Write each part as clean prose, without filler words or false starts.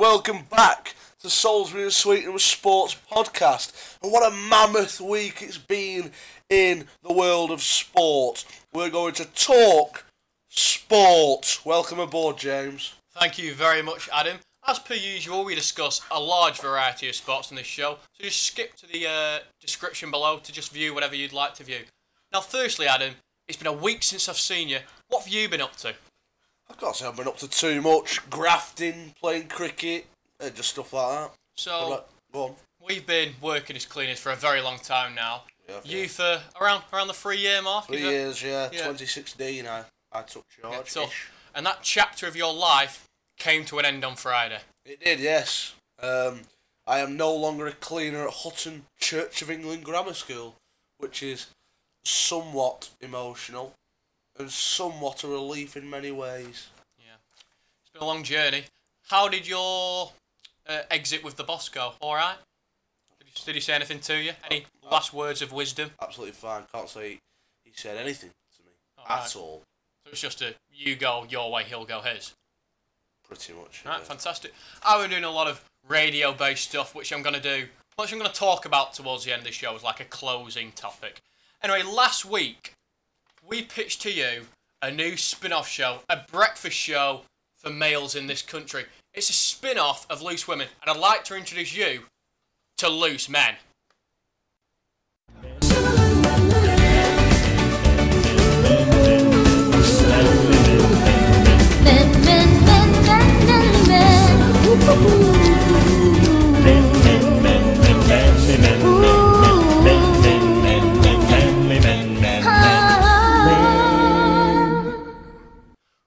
welcome back to Salisbury and Sweetnam Sports Podcast. And what a mammoth week it's been in the world of sport. We're going to talk sport. Welcome aboard, James. Thank you very much, Adam. As per usual, we discuss a large variety of sports on this show, so just skip to the description below to just view whatever you'd like to view. Now, firstly, Adam, it's been a week since I've seen you. What have you been up to? I've got to say I haven't been up to too much. Grafting, playing cricket, just stuff like that. So, go on. We've been working as cleaners for a very long time now. Yeah. For around the 3-year mark? 3 years, yeah. 2016 I took charge. Yeah, and that chapter of your life came to an end on Friday. It did, yes. I am no longer a cleaner at Hutton Church of England Grammar School, which is somewhat emotional and somewhat a relief in many ways. Yeah. It's been a long journey. How did your exit with the boss go? All right? Did he say anything to you? Any last words of wisdom? Absolutely fine. Can't say he said anything to me at all. So it's just you go your way, he'll go his. Pretty much. Right, fantastic. I've been doing a lot of radio-based stuff, which I'm going to talk about towards the end of the show as like a closing topic. Anyway, last week, we pitched to you a new spin-off show, a breakfast show for males in this country. It's a spin-off of Loose Women, and I'd like to introduce you to Loose Men.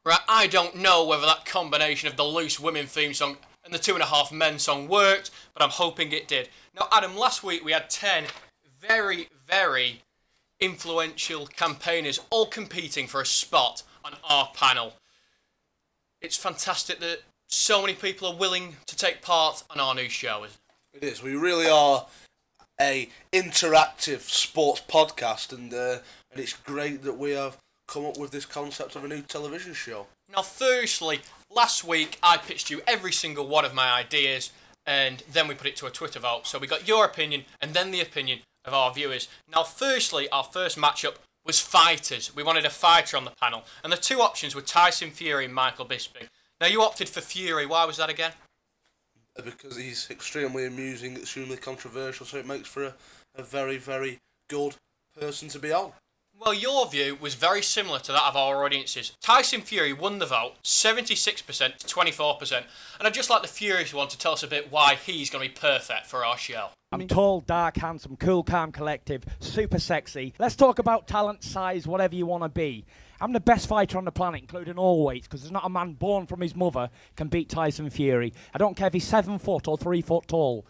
Right, I don't know whether that combination of the Loose Women theme song and the 2.5 Men song worked, but I'm hoping it did. Now, Adam, last week we had 10 very, very influential campaigners all competing for a spot on our panel. It's fantastic that so many people are willing to take part on our new show. It is. We really are a interactive sports podcast, and it's great that we have come up with this concept of a new television show. Now, firstly, last week I pitched you every single one of my ideas, and then we put it to a Twitter vote. So we got your opinion, and then the opinion of our viewers. Now, firstly, our first matchup was fighters. We wanted a fighter on the panel, and the two options were Tyson Fury and Michael Bisping. Now, you opted for Fury. Why was that again? Because he's extremely amusing, extremely controversial, so it makes for a very, very good person to be on. Well, your view was very similar to that of our audiences. Tyson Fury won the vote, 76% to 24%, and I'd just like the Furious one to tell us a bit why he's going to be perfect for our show. I'm tall, dark, handsome, cool, calm, collective, super sexy. Let's talk about talent, size, whatever you want to be. I'm the best fighter on the planet, including all weights, because there's not a man born from his mother can beat Tyson Fury. I don't care if he's 7 foot or 3 foot tall.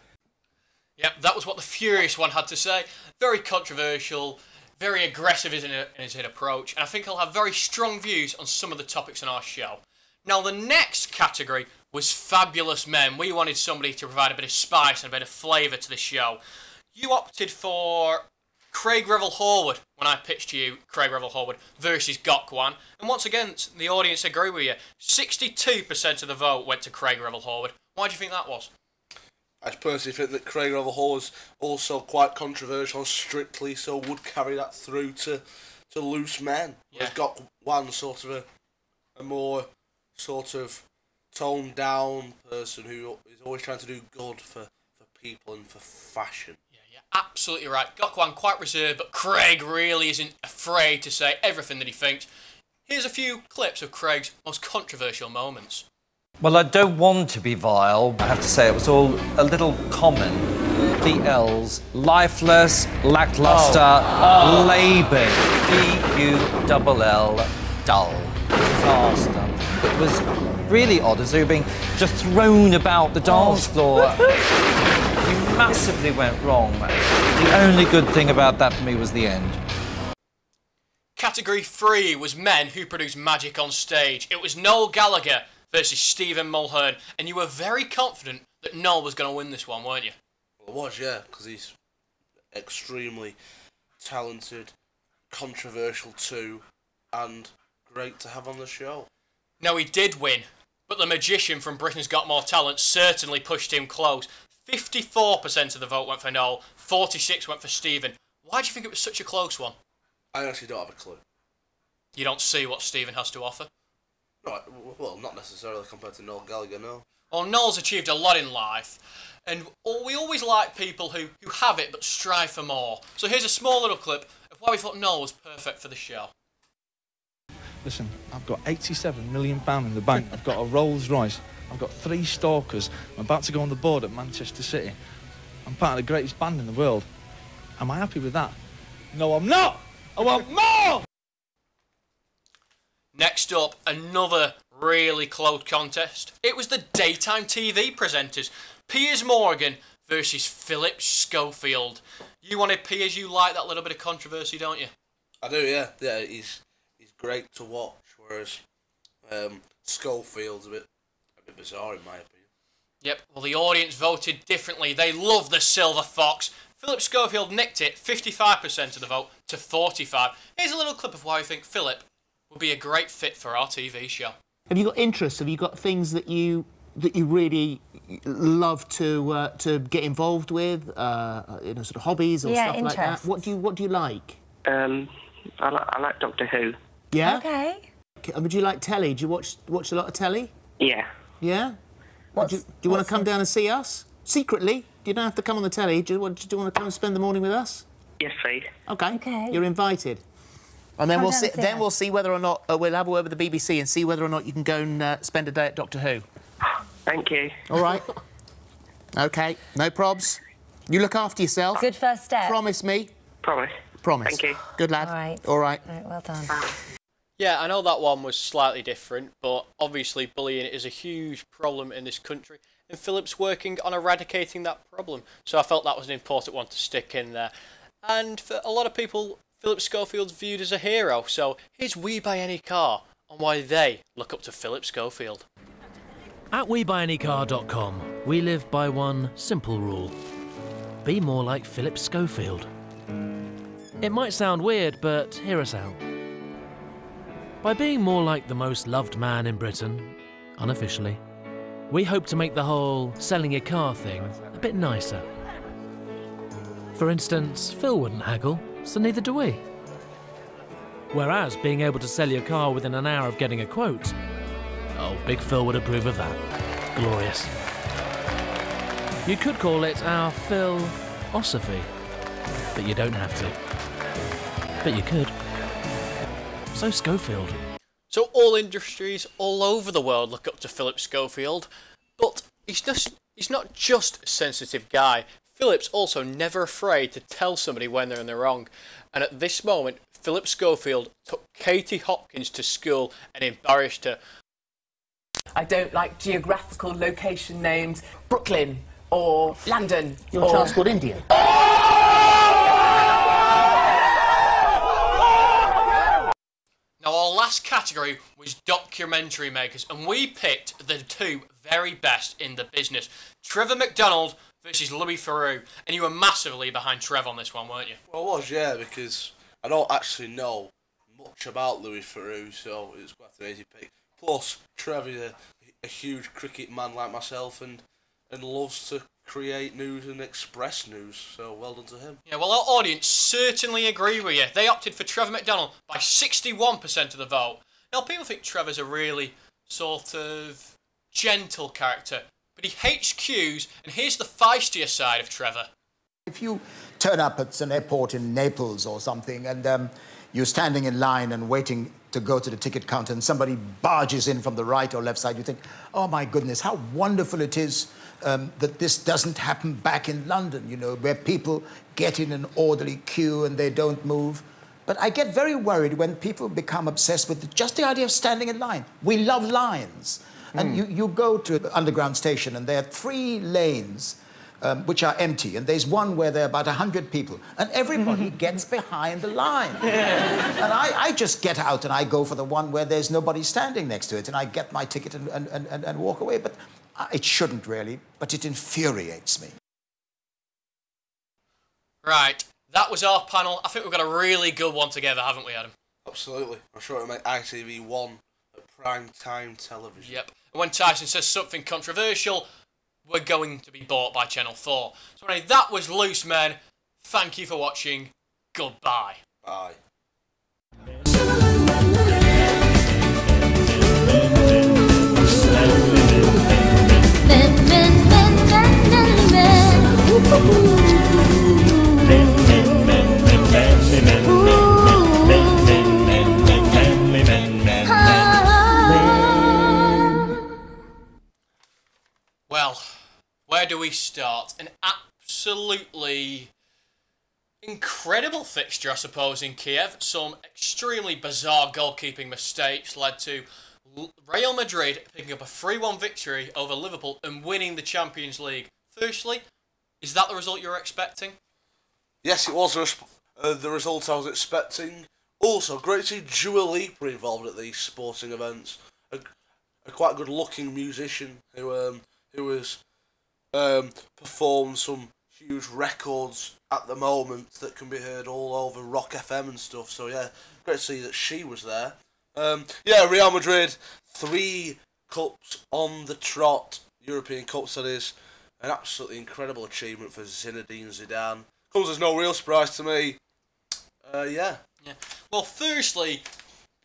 Yep, that was what the Furious one had to say. Very controversial, very aggressive in his approach, and I think he'll have very strong views on some of the topics on our show. Now, the next category was Fabulous Men. We wanted somebody to provide a bit of spice and a bit of flavour to the show. You opted for Craig Revell-Horwood when I pitched to you Craig Revell-Horwood versus Gokwan. And once again, the audience agree with you. 62% of the vote went to Craig Revell-Horwood. Why do you think that was? I personally think that Craig Revell-Horwood is also quite controversial and strictly, so would carry that through to Loose Men. Yeah. He's got one sort of a more sort of toned down person who is always trying to do good for people and for fashion. Yeah, absolutely right. Gokwan quite reserved, but Craig really isn't afraid to say everything that he thinks. Here's a few clips of Craig's most controversial moments. Well, I don't want to be vile. I have to say it was all a little common. The L's. Lifeless, lackluster, laboured. D-U-L-L, dull. Disaster. It was really odd as they were being just thrown about the dance floor. You massively went wrong. The only good thing about that for me was the end. Category 3 was men who produce magic on stage. It was Noel Gallagher versus Stephen Mulhern, and you were very confident that Noel was going to win this one, weren't you? Well, it was, yeah, because he's extremely talented, controversial too, and great to have on the show. No, he did win, but the magician from Britain's Got More Talent certainly pushed him close. 54% of the vote went for Noel, 46% went for Stephen. Why do you think it was such a close one? I actually don't have a clue. You don't see what Stephen has to offer? No, well, not necessarily compared to Noel Gallagher, no. Well, Noel's achieved a lot in life, and we always like people who have it but strive for more. So here's a small little clip of why we thought Noel was perfect for the show. Listen, I've got £87 million in the bank. I've got a Rolls Royce. I've got 3 stalkers. I'm about to go on the board at Manchester City. I'm part of the greatest band in the world. Am I happy with that? No, I'm not! I want more! Next up, another really close contest. It was the daytime TV presenters, Piers Morgan versus Philip Schofield. You wanted Piers, you like that little bit of controversy, don't you? I do, yeah. Yeah, he's great to watch, whereas Schofield's a bit bizarre in my opinion. Yep, well the audience voted differently. They love the Silver Fox. Philip Schofield nicked it, 55% of the vote to 45%. Here's a little clip of why I think Philip would be a great fit for our TV show. Have you got interests? Have you got things that you really love to get involved with? Sort of hobbies or stuff like that. What do you like? I like Doctor Who. Yeah. Okay. Would you like telly? Do you watch a lot of telly? Yeah. Yeah. Do you want to come down and see us secretly? You don't have to come on the telly. Do you want to come and spend the morning with us? Yes, please. Okay. Okay. You're invited. And then we'll see whether or not we'll have a word with the BBC and see whether or not you can go and spend a day at Doctor Who. Thank you. All right. Okay. No probs. You look after yourself. Good first step. Promise me. Promise. Promise. Thank you. Good lad. All right. All right. All right, well done. Yeah, I know that one was slightly different, but obviously bullying is a huge problem in this country, and Philip's working on eradicating that problem. So I felt that was an important one to stick in there. And for a lot of people, Philip Schofield's viewed as a hero, so here's We Buy Any Car on why they look up to Philip Schofield. At WeBuyAnyCar.com, we live by one simple rule. Be more like Philip Schofield. It might sound weird, but hear us out. By being more like the most loved man in Britain, unofficially, we hope to make the whole selling your car thing a bit nicer. For instance, Phil wouldn't haggle, so neither do we. Whereas being able to sell your car within an hour of getting a quote, oh, Big Phil would approve of that. Glorious. You could call it our Phil-osophy, but you don't have to. But you could. So Schofield. So all industries all over the world look up to Philip Schofield, but he's not just a sensitive guy. Philip's also never afraid to tell somebody when they're in the wrong. And at this moment, Philip Schofield took Katie Hopkins to school and embarrassed her. I don't like geographical location names, Brooklyn or London. Your child's called India. Now, our last category was documentary makers, and we picked the two very best in the business. Trevor McDonald versus Louis Theroux, and you were massively behind Trev on this one, weren't you? Well, I was, yeah, because I don't actually know much about Louis Theroux, so it was quite an easy pick. Plus, Trev is a huge cricket man like myself, and loves to create news and express news, so well done to him. Yeah, well, our audience certainly agree with you. They opted for Trevor McDonald by 61% of the vote. Now, people think Trevor's a really sort of gentle character, but he hates queues, and here's the feistier side of Trevor. If you turn up at an airport in Naples or something, and you're standing in line and waiting to go to the ticket counter, and somebody barges in from the right or left side, you think, oh my goodness, how wonderful it is that this doesn't happen back in London, you know, where people get in an orderly queue and they don't move. But I get very worried when people become obsessed with just the idea of standing in line. We love lines. And you go to the underground station and there are 3 lanes which are empty, and there's one where there are about 100 people, and everybody gets behind the line. And I just get out and I go for the one where there's nobody standing next to it, and I get my ticket and walk away. But it shouldn't really, but it infuriates me. Right, that was our panel. I think we've got a really good one together, haven't we, Adam? Absolutely. I'm sure it'll make ITV1 a prime time television. Yep. And when Tyson says something controversial, we're going to be bought by Channel 4. So anyway, that was Loose Men. Thank you for watching. Goodbye. Bye. Well, where do we start? An absolutely incredible fixture, I suppose, in Kiev. Some extremely bizarre goalkeeping mistakes led to Real Madrid picking up a 3-1 victory over Liverpool and winning the Champions League. Firstly, is that the result you were expecting? Yes, it was the result I was expecting. Also, great to see Dua Lipa involved at these sporting events. A quite good-looking musician who has performed some huge records at the moment that can be heard all over Rock FM and stuff. So yeah, great to see that she was there. Yeah, Real Madrid, 3 cups on the trot, European Cups that is. An absolutely incredible achievement for Zinedine Zidane. Comes as no real surprise to me. Yeah. Well, firstly,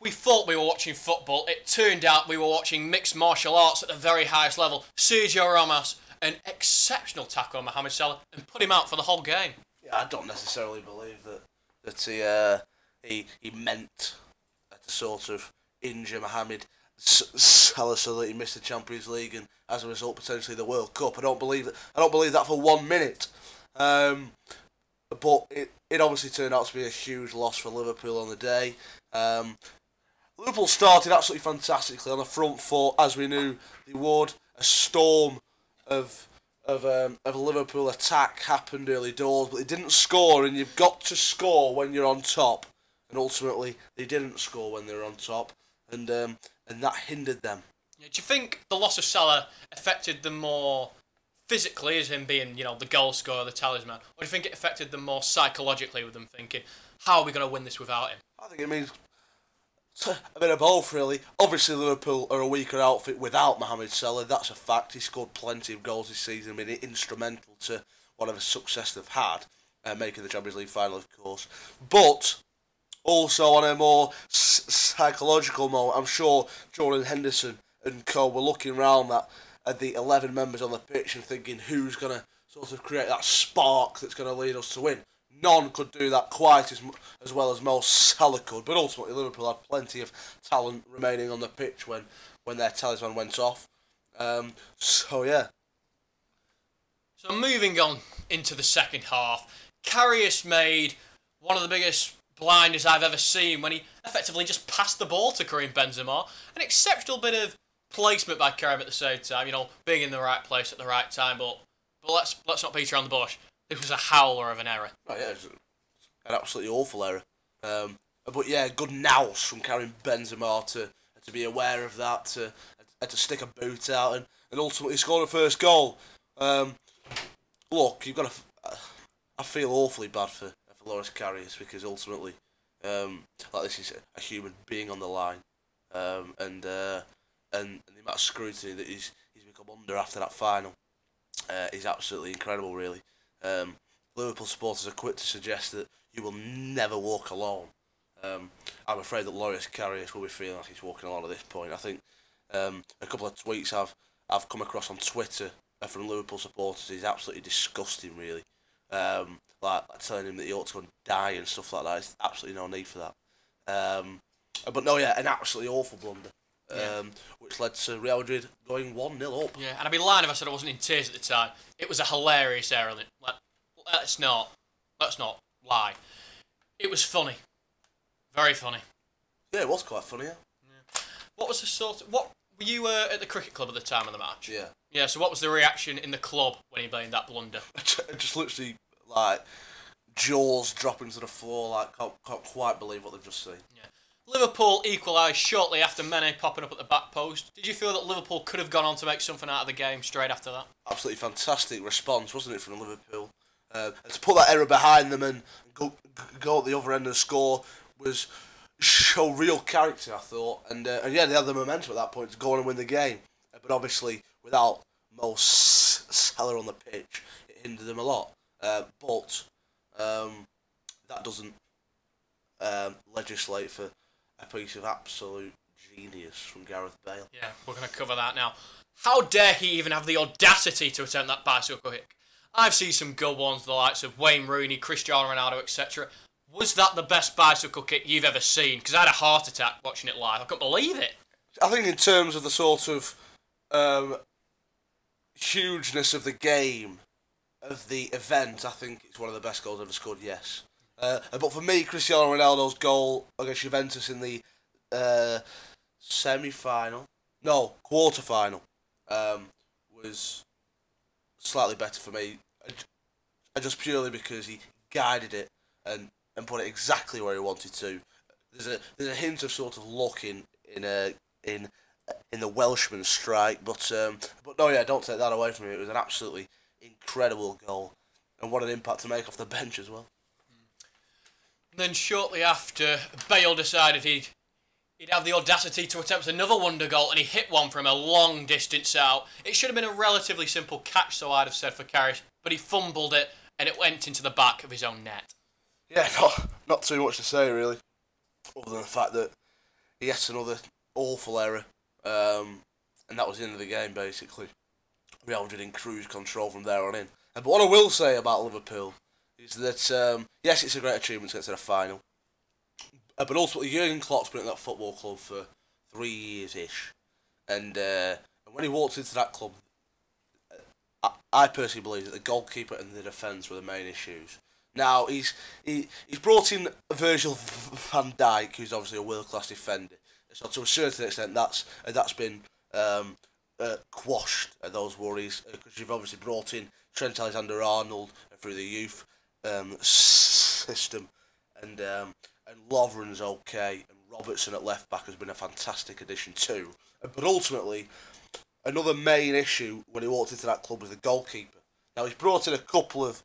we thought we were watching football. It turned out we were watching mixed martial arts at the very highest level. Sergio Ramos, an exceptional tackle on Mohamed Salah, and put him out for the whole game. Yeah, I don't necessarily believe that he meant to sort of injure Mohamed Salah so that he missed the Champions League and as a result potentially the World Cup. I don't believe that for 1 minute. But it obviously turned out to be a huge loss for Liverpool on the day. Liverpool started absolutely fantastically on the front foot, as we knew they would. A storm of Liverpool attack happened early doors, but they didn't score, and you've got to score when you're on top. And ultimately, they didn't score when they were on top, and that hindered them. Yeah, do you think the loss of Salah affected them more physically, as him being, the goal scorer, the talisman, or do you think it affected them more psychologically with them thinking, how are we going to win this without him? I think it means a bit of both, really. Obviously, Liverpool are a weaker outfit without Mohamed Salah. That's a fact. He scored plenty of goals this season, been instrumental to whatever success they've had, making the Champions League final, of course. But also on a more psychological moment, I'm sure Jordan Henderson and co were looking around at the 11 members on the pitch and thinking who's going to sort of create that spark that's going to lead us to win. None could do that quite as well as Mo Salah could, but ultimately Liverpool had plenty of talent remaining on the pitch when their talisman went off. So yeah. So moving on into the second half, Karius made one of the biggest blinders I've ever seen when he effectively just passed the ball to Karim Benzema. An exceptional bit of placement by Karim at the same time, being in the right place at the right time, but let's not beat around the bush. It was a howler of an error. Oh yeah, it was an absolutely awful error. But yeah, good nous from Karim Benzema to be aware of that, to stick a boot out and ultimately score the first goal. Look, you've got to. I feel awfully bad for Loris Karius because ultimately, this is a human being on the line, and the amount of scrutiny that he's become under after that final is absolutely incredible, really. Liverpool supporters are quick to suggest that you will never walk alone. I'm afraid that Loris Karius will be feeling like he's walking alone at this point. I think a couple of tweets I've come across on Twitter from Liverpool supporters is absolutely disgusting, really. Like telling him that he ought to go and die and stuff like that. There's absolutely no need for that. But no, yeah, an absolutely awful blunder. Which led to Real Madrid going 1-0 up. Yeah, and I'd be lying if I said I wasn't in tears at the time. It was a hilarious error. Let's not lie. It was funny, very funny. Yeah, it was quite funny. Yeah. What was the what were you at the cricket club at the time of the match? Yeah. Yeah. So what was the reaction in the club when he made that blunder? Just literally like jaws dropping to the floor. Like can't quite believe what they've just seen. Yeah. Liverpool equalised shortly after Mane popping up at the back post. Did you feel that Liverpool could have gone on to make something out of the game straight after that? Absolutely fantastic response, wasn't it, from Liverpool? And to put that error behind them and go at the other end and score was show real character, I thought, and yeah, they had the momentum at that point to go on and win the game. But obviously, without Mo Salah on the pitch, it hindered them a lot. But that doesn't legislate for a piece of absolute genius from Gareth Bale. Yeah, we're going to cover that now. How dare he even have the audacity to attempt that bicycle kick? I've seen some good ones, the likes of Wayne Rooney, Cristiano Ronaldo, etc. Was that the best bicycle kick you've ever seen? Because I had a heart attack watching it live. I couldn't believe it. I think in terms of the sort of hugeness of the game, of the event, I think it's one of the best goals ever scored, yes. But for me, Cristiano Ronaldo's goal against Juventus in the quarter-final, was slightly better for me. Just purely because he guided it and put it exactly where he wanted to. There's a hint of sort of luck in the Welshman's strike, but no, yeah, don't take that away from me. It was an absolutely incredible goal, and what an impact to make off the bench as well. And then shortly after, Bale decided he'd have the audacity to attempt another wonder goal, and he hit one from a long distance out. It should have been a relatively simple catch, so I'd have said, for Karius, but he fumbled it, and it went into the back of his own net. Yeah, not too much to say, really, other than the fact that he had another awful error, and that was the end of the game, basically. Real Madrid in cruise control from there on in. But what I will say about Liverpool is that, yes, it's a great achievement to get to the final, but ultimately Jurgen Klopp's been at that football club for 3 years-ish, and when he walked into that club, I personally believe that the goalkeeper and the defence were the main issues. Now, he's brought in Virgil van Dijk, who's obviously a world-class defender, so to a certain extent that's been quashed, those worries, because you've obviously brought in Trent Alexander-Arnold through the youth system, and Lovren's okay, and Robertson at left back has been a fantastic addition too. But ultimately, another main issue when he walked into that club was the goalkeeper. Now he's brought in a couple of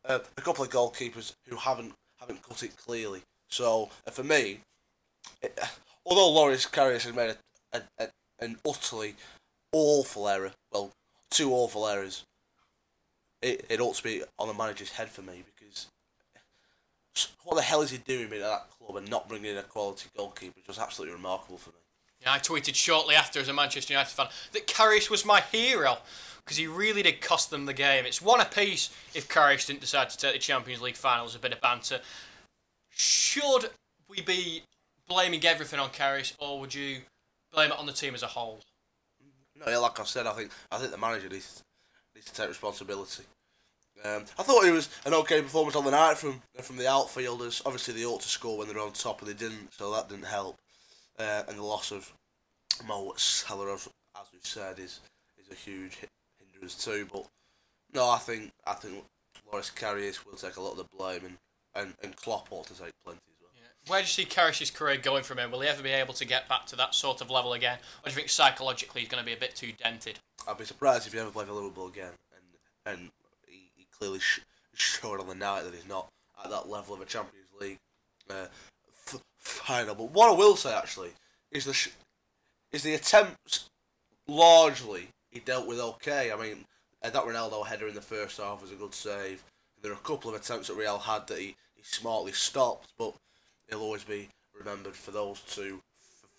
goalkeepers who haven't cut it clearly. So for me, although Loris Karius has made an utterly awful error, well, two awful errors, it ought to be on the manager's head for me, because what the hell is he doing at that club and not bringing in a quality goalkeeper? It was absolutely remarkable for me. Yeah, I tweeted shortly after, as a Manchester United fan, that Karius was my hero, because he really did cost them the game. It's one apiece if Karius didn't decide to take the Champions League finals, a bit of banter. Should we be blaming everything on Karius, or would you blame it on the team as a whole? No, yeah, like I said, I think the manager needs to take responsibility. I thought it was an okay performance on the night from the outfielders. Obviously, they ought to score when they're on top, and they didn't, so that didn't help. And the loss of Mo Salah, as we've said, is a huge hindrance too. But no, I think Loris Karius will take a lot of the blame, and Klopp ought to take plenty as well. Yeah. Where do you see Karius' career going from here? Will he ever be able to get back to that sort of level again, or do you think psychologically he's going to be a bit too dented? I'd be surprised if he ever played for Liverpool again, and he clearly showed on the night that he's not at that level of a Champions League final. But what I will say actually is the attempts largely he dealt with okay. I mean, that Ronaldo header in the first half was a good save. There are a couple of attempts that Real had that he smartly stopped, but he'll always be remembered for those two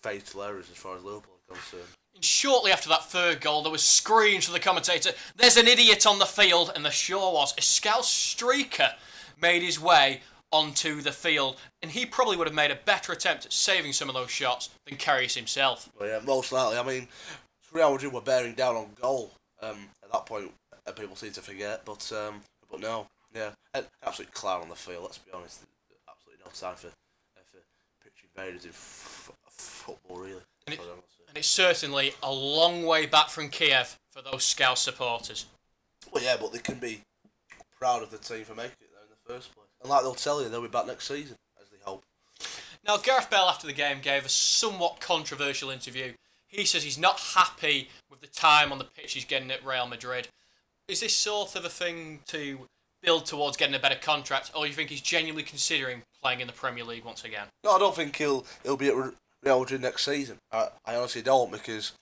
fatal errors as far as Liverpool are concerned. And shortly after that third goal, there was screams from the commentator, "There's an idiot on the field," and there sure was. A Scouse streaker made his way onto the field, and he probably would have made a better attempt at saving some of those shots than Karius himself. Well, yeah, most likely. I mean, Real Madrid were bearing down on goal at that point. People seem to forget, but no, yeah, absolute clown on the field. Let's be honest, absolutely no time for pitch invaders in football, really. And it's certainly a long way back from Kiev for those Scouse supporters. Well, yeah, but they can be proud of the team for making it there in the first place. And like they'll tell you, they'll be back next season, as they hope. Now, Gareth Bale, after the game, gave a somewhat controversial interview. He says he's not happy with the time on the pitch he's getting at Real Madrid. Is this sort of a thing to build towards getting a better contract, or do you think he's genuinely considering playing in the Premier League once again? No, I don't think he'll be at Real Madrid next season. I honestly don't, because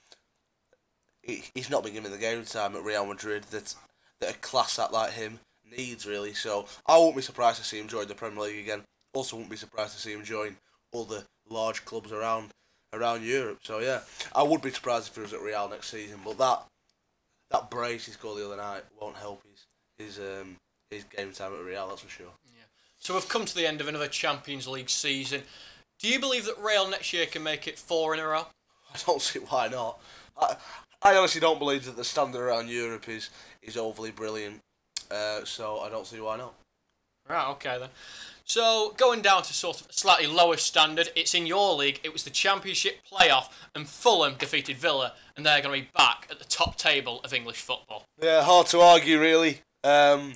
he's not been given the game time at Real Madrid that a class act like him needs, really. So I won't be surprised to see him join the Premier League again. Also, won't be surprised to see him join other large clubs around Europe. So yeah, I would be surprised if he was at Real next season. But that brace he scored the other night won't help his game time at Real, that's for sure. Yeah. So we've come to the end of another Champions League season. Do you believe that Real next year can make it 4 in a row? I don't see why not. I honestly don't believe that the standard around Europe is overly brilliant. So I don't see why not. Right, okay then. So, going down to sort of a slightly lower standard, it's in your league. It was the Championship playoff, and Fulham defeated Villa, and they're going to be back at the top table of English football. Yeah, hard to argue, really. They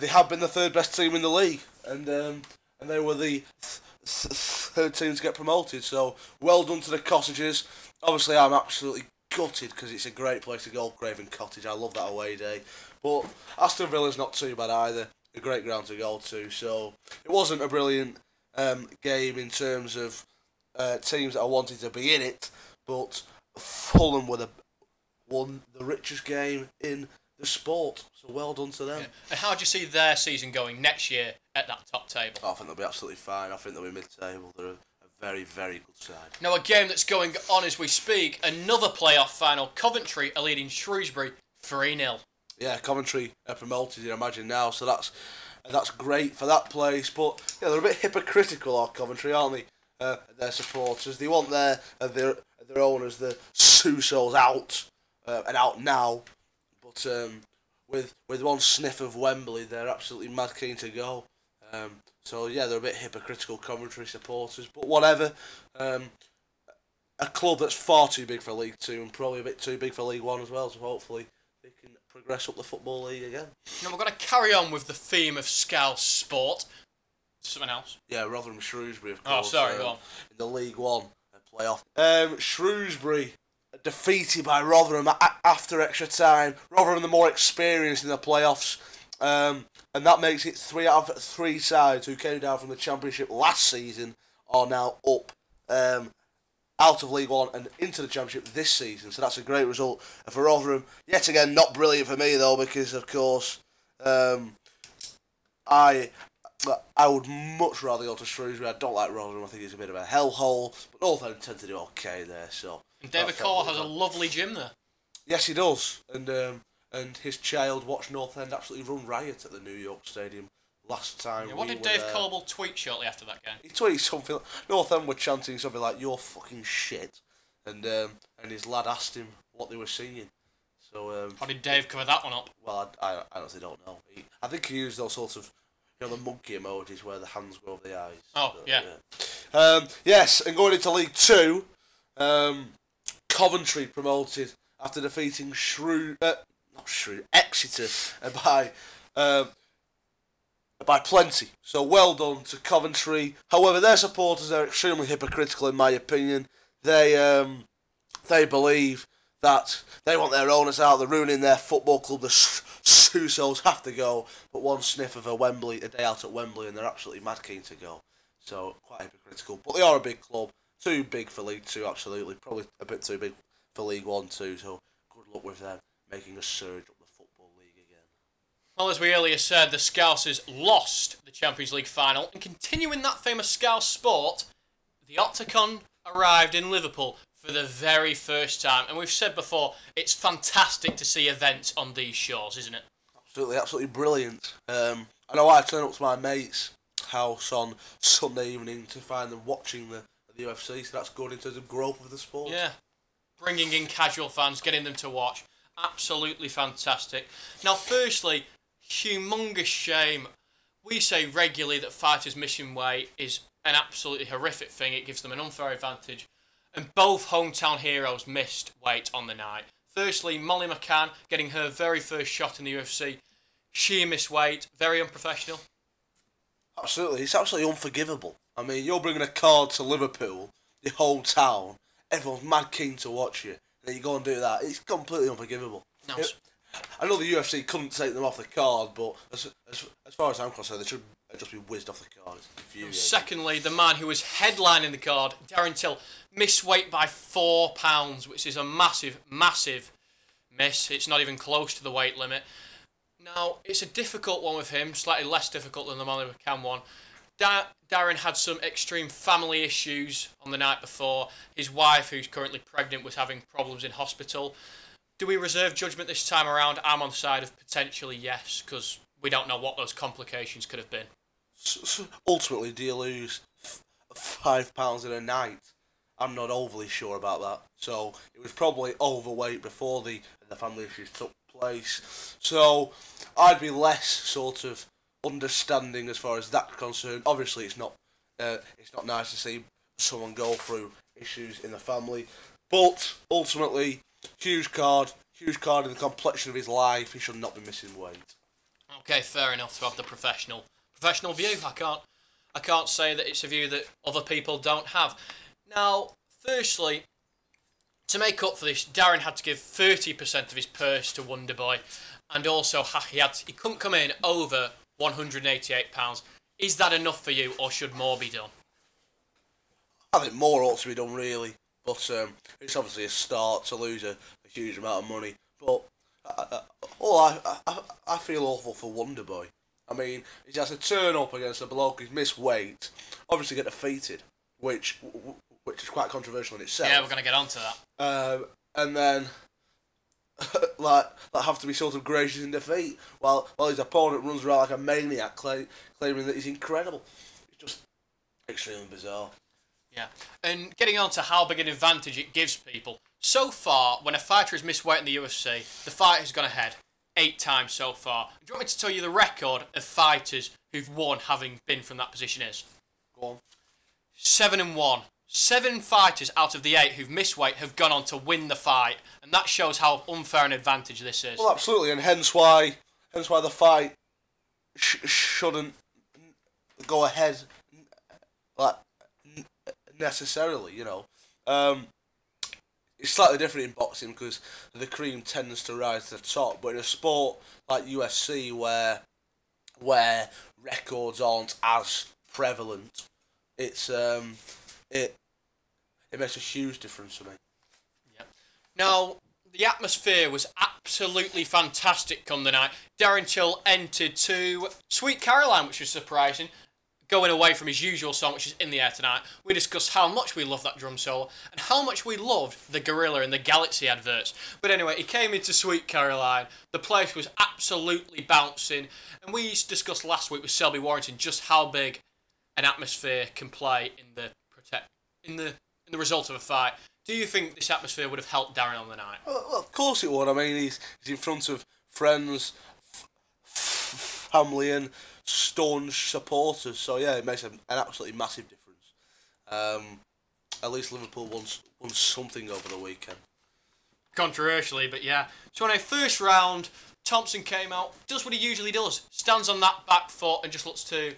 have been the third best team in the league, and they were the third team to get promoted. So, well done to the Cottagers. Obviously, I'm absolutely gutted because it's a great place to go, Craven Cottage. I love that away day. But Aston Villa's not too bad either. A great ground to go to. So it wasn't a brilliant game in terms of teams that I wanted to be in it. But Fulham won the richest game in the sport. So well done to them. Yeah. And how do you see their season going next year at that top table? I think they'll be absolutely fine. I think they'll be mid-table. They're a very, very good side. Now, a game that's going on as we speak, another playoff final. Coventry are leading Shrewsbury 3-0. Yeah, Coventry are promoted, you imagine now, so that's great for that place. But yeah, they're a bit hypocritical, our Coventry, aren't they? Their supporters, they want their owners, the Susos, out and out now. But with one sniff of Wembley, they're absolutely mad keen to go. So yeah, they're a bit hypocritical, Coventry supporters. But whatever. A club that's far too big for League Two and probably a bit too big for League One as well. So hopefully they can progress up the Football League again. Now we're going to carry on with the theme of Scouse sport. Something else? Yeah, Rotherham Shrewsbury, of course. Oh, sorry, go on. In the League One playoff. Shrewsbury defeated by Rotherham after extra time. Rotherham the more experienced in the playoffs. And that makes it 3 out of 3 sides who came down from the Championship last season are now up out of League One and into the Championship this season. So that's a great result for Rotherham. Yet again, not brilliant for me though, because of course I would much rather go to Shrewsbury. I don't like Rotherham. I think it's a bit of a hellhole. But Northend tend to do okay there. So and David Cole has a lovely gym there. Yes, he does. And his child watched Northend absolutely run riot at the New York Stadium last time. Yeah, what did Dave Coble tweet shortly after that game? He tweeted something. Northend were chanting something like "You're fucking shit," and his lad asked him what they were singing. So how did Dave cover that one up? Well, I honestly don't know. I think he used those sorts of the monkey emojis where the hands go over the eyes. Oh, so, yeah. Yes, and going into League Two, Coventry promoted after defeating Exeter by plenty. So well done to Coventry. However, their supporters are extremely hypocritical, in my opinion. They believe that they want their owners out. They're ruining their football club. The Susos have to go, but one sniff of a day out at Wembley, and they're absolutely mad keen to go. So quite hypocritical. But they are a big club. Too big for League Two, absolutely. Probably a bit too big for League One too. So good luck with them making a surge up the Football League again. Well, as we earlier said, the Scousers lost the Champions League final, and continuing that famous Scouse sport, the Octagon arrived in Liverpool for the very first time. And we've said before, it's fantastic to see events on these shores, isn't it? Absolutely brilliant. I know I turn up to my mate's house on Sunday evening to find them watching the UFC, so that's good in terms of growth of the sport. Yeah, bringing in casual fans, getting them to watch. Absolutely fantastic. Now, firstly, humongous shame. We say regularly that fighters missing weight is an absolutely horrific thing. It gives them an unfair advantage. And both hometown heroes missed weight on the night. Firstly, Molly McCann getting her very first shot in the UFC. She missed weight. Very unprofessional. Absolutely. It's absolutely unforgivable. I mean, you're bringing a card to Liverpool, the whole town. Everyone's mad keen to watch you. And then you go and do that. It's completely unforgivable. No. I know the UFC couldn't take them off the card, but as far as I'm concerned, they should just be whizzed off the card. Secondly, the man who was headlining the card, Darren Till, missed weight by 4 pounds, which is a massive, massive miss. It's not even close to the weight limit. Now, it's a difficult one with him, slightly less difficult than the Molly McCann one. Darren had some extreme family issues on the night before. His wife, who's currently pregnant, was having problems in hospital. Do we reserve judgment this time around? I'm on the side of potentially yes, because we don't know what those complications could have been. So ultimately, do you lose £5 in a night? I'm not overly sure about that. So it was probably overweight before the family issues took place. So I'd be less sort of understanding as far as that's concerned. Obviously, it's not nice to see someone go through issues in the family, but ultimately, huge card in the complexion of his life. He should not be missing weight. Okay, fair enough to have the professional view. I can't say that it's a view that other people don't have. Now, firstly, to make up for this, Darren had to give 30% of his purse to Wonderboy, and also he couldn't come in over £188. Is that enough for you, or should more be done? I think more ought to be done, really. But it's obviously a start to lose a huge amount of money. But I feel awful for Wonderboy. I mean, he has to turn up against a bloke who's missed weight, obviously get defeated, which is quite controversial in itself. Yeah, we're going to get onto that. And then like have to be sort of gracious in defeat, while his opponent runs around like a maniac, claiming that he's incredible. It's just extremely bizarre. Yeah, and getting on to how big an advantage it gives people. So far, when a fighter has missed weight in the UFC, the fight has gone ahead 8 times so far. Do you want me to tell you the record of fighters who've won having been from that position is? Go on. 7-1. 7 fighters out of the 8 who've missed weight have gone on to win the fight, and that shows how unfair an advantage this is. Well, absolutely, and hence why the fight shouldn't go ahead like necessarily. You know, it's slightly different in boxing because the cream tends to rise to the top, but in a sport like UFC where records aren't as prevalent, it makes a huge difference for me. Yeah. Now, the atmosphere was absolutely fantastic come the night. Darren Till entered to Sweet Caroline, which was surprising, going away from his usual song, which is In the Air Tonight. We discussed how much we love that drum solo and how much we loved the Gorilla and the Galaxy adverts. But anyway, he came into Sweet Caroline. The place was absolutely bouncing, and we discussed last week with Selby Warrington just how big an atmosphere can play in the result of a fight. Do you think this atmosphere would have helped Darren on the night? Well, of course it would. I mean, he's in front of friends, family, and staunch supporters. So yeah, it makes an absolutely massive difference. At least Liverpool won something over the weekend. Controversially, but yeah. So in a first round, Thompson came out, does what he usually does, stands on that back foot and just looks to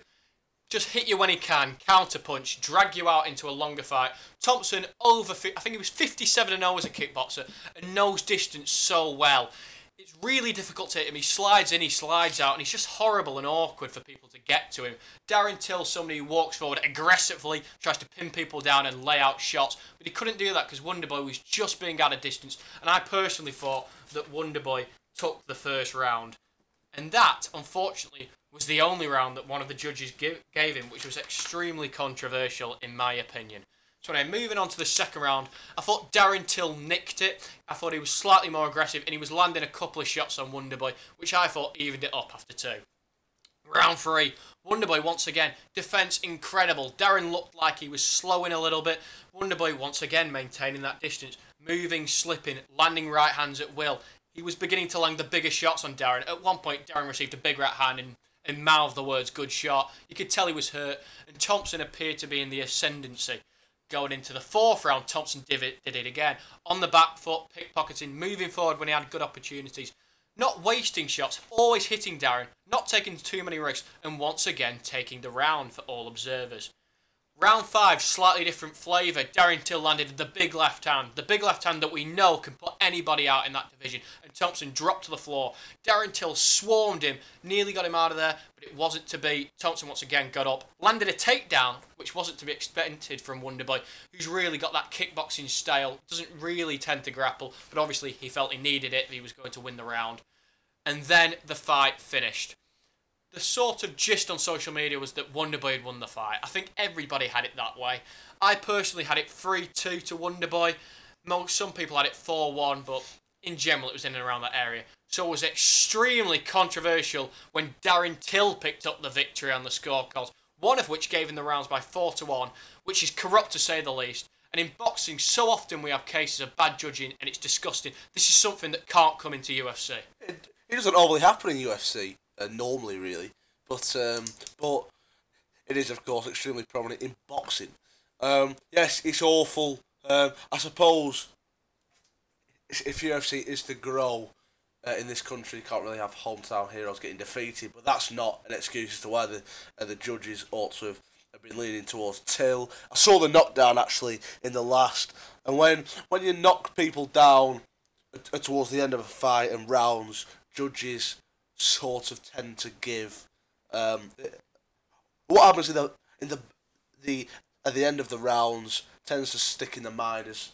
just hit you when he can, counter punch, drag you out into a longer fight. Thompson I think he was 57-0 as a kickboxer, and knows distance so well. It's really difficult to hit him. He slides in, he slides out, and he's just horrible and awkward for people to get to him. Darren Till, somebody who walks forward aggressively, tries to pin people down and lay out shots, but he couldn't do that because Wonderboy was just being out of distance, and I personally thought that Wonderboy took the first round. And that, unfortunately, was the only round that one of the judges gave him, which was extremely controversial in my opinion. So anyway, moving on to the second round, I thought Darren Till nicked it. I thought he was slightly more aggressive, and he was landing a couple of shots on Wonderboy, which I thought evened it up after 2. Round 3, Wonderboy once again, defence incredible. Darren looked like he was slowing a little bit. Wonderboy once again maintaining that distance, moving, slipping, landing right hands at will. He was beginning to land the bigger shots on Darren. At one point, Darren received a big right hand and mouthed the words, "good shot." You could tell he was hurt, and Thompson appeared to be in the ascendancy. Going into the 4th round, Thompson did it again. On the back foot, pickpocketing, moving forward when he had good opportunities. Not wasting shots, always hitting Darren, not taking too many risks, and once again taking the round for all observers. Round 5, slightly different flavour. Darren Till landed the big left hand. The big left hand that we know can put anybody out in that division. And Thompson dropped to the floor. Darren Till swarmed him, nearly got him out of there, but it wasn't to be. Thompson once again got up, landed a takedown, which wasn't to be expected from Wonderboy, who's really got that kickboxing style. Doesn't really tend to grapple, but obviously he felt he needed it if he was going to win the round. And then the fight finished. The sort of gist on social media was that Wonderboy had won the fight. I think everybody had it that way. I personally had it 3-2 to Wonderboy. Some people had it 4-1, but in general it was in and around that area. So it was extremely controversial when Darren Till picked up the victory on the scorecards, one of which gave him the rounds by 4-1, which is corrupt to say the least. And in boxing, so often we have cases of bad judging, and it's disgusting. This is something that can't come into UFC. It doesn't normally happen in UFC. Normally, really, but it is, of course, extremely prominent in boxing. Yes, it's awful. I suppose if UFC is to grow in this country, you can't really have hometown heroes getting defeated, but that's not an excuse as to why the judges ought to have been leaning towards Till. I saw the knockdown, actually, in the last, and when you knock people down towards the end of a fight and rounds, judges sort of tend to give what happens at the end of the rounds tends to stick in the mind as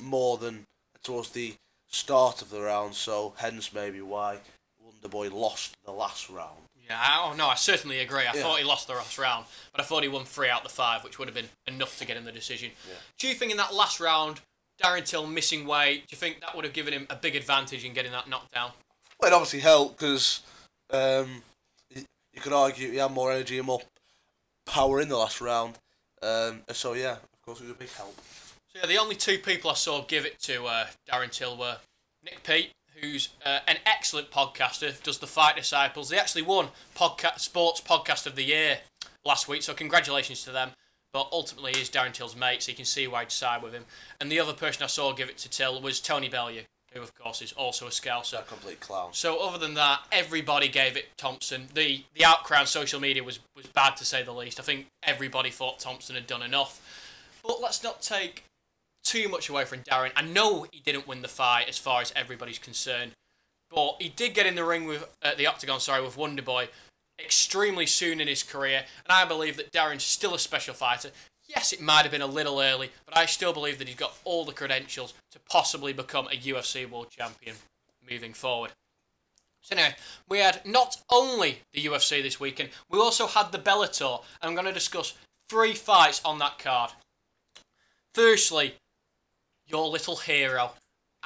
more than towards the start of the round, so hence maybe why Wonderboy lost the last round. Yeah, I certainly agree. I thought he lost the last round, but I thought he won 3 out of the 5, which would have been enough to get him the decision. Yeah. Do you think in that last round, Darren Till missing weight, do you think that would have given him a big advantage in getting that knockdown? Well, it obviously helped because you could argue he had more energy and more power in the last round. So yeah, of course it was a big help. So yeah, the only 2 people I saw give it to Darren Till were Nick Pete, who's an excellent podcaster, does the Fight Disciples. They actually won Sports Podcast of the Year last week, so congratulations to them. But ultimately he's Darren Till's mate, so you can see why I'd side with him. And the other person I saw give it to Till was Tony Bellew, who of course is also a scouser. A complete clown. So other than that, everybody gave it Thompson. The outcry on social media was bad to say the least. I think everybody thought Thompson had done enough. But let's not take too much away from Darren. I know he didn't win the fight as far as everybody's concerned, but he did get in the ring with the octagon, with Wonderboy extremely soon in his career, and I believe that Darren's still a special fighter. Yes, it might have been a little early, but I still believe that he's got all the credentials to possibly become a UFC World Champion moving forward. So anyway, we had not only the UFC this weekend, we also had the Bellator, and I'm going to discuss 3 fights on that card. Firstly, your little hero,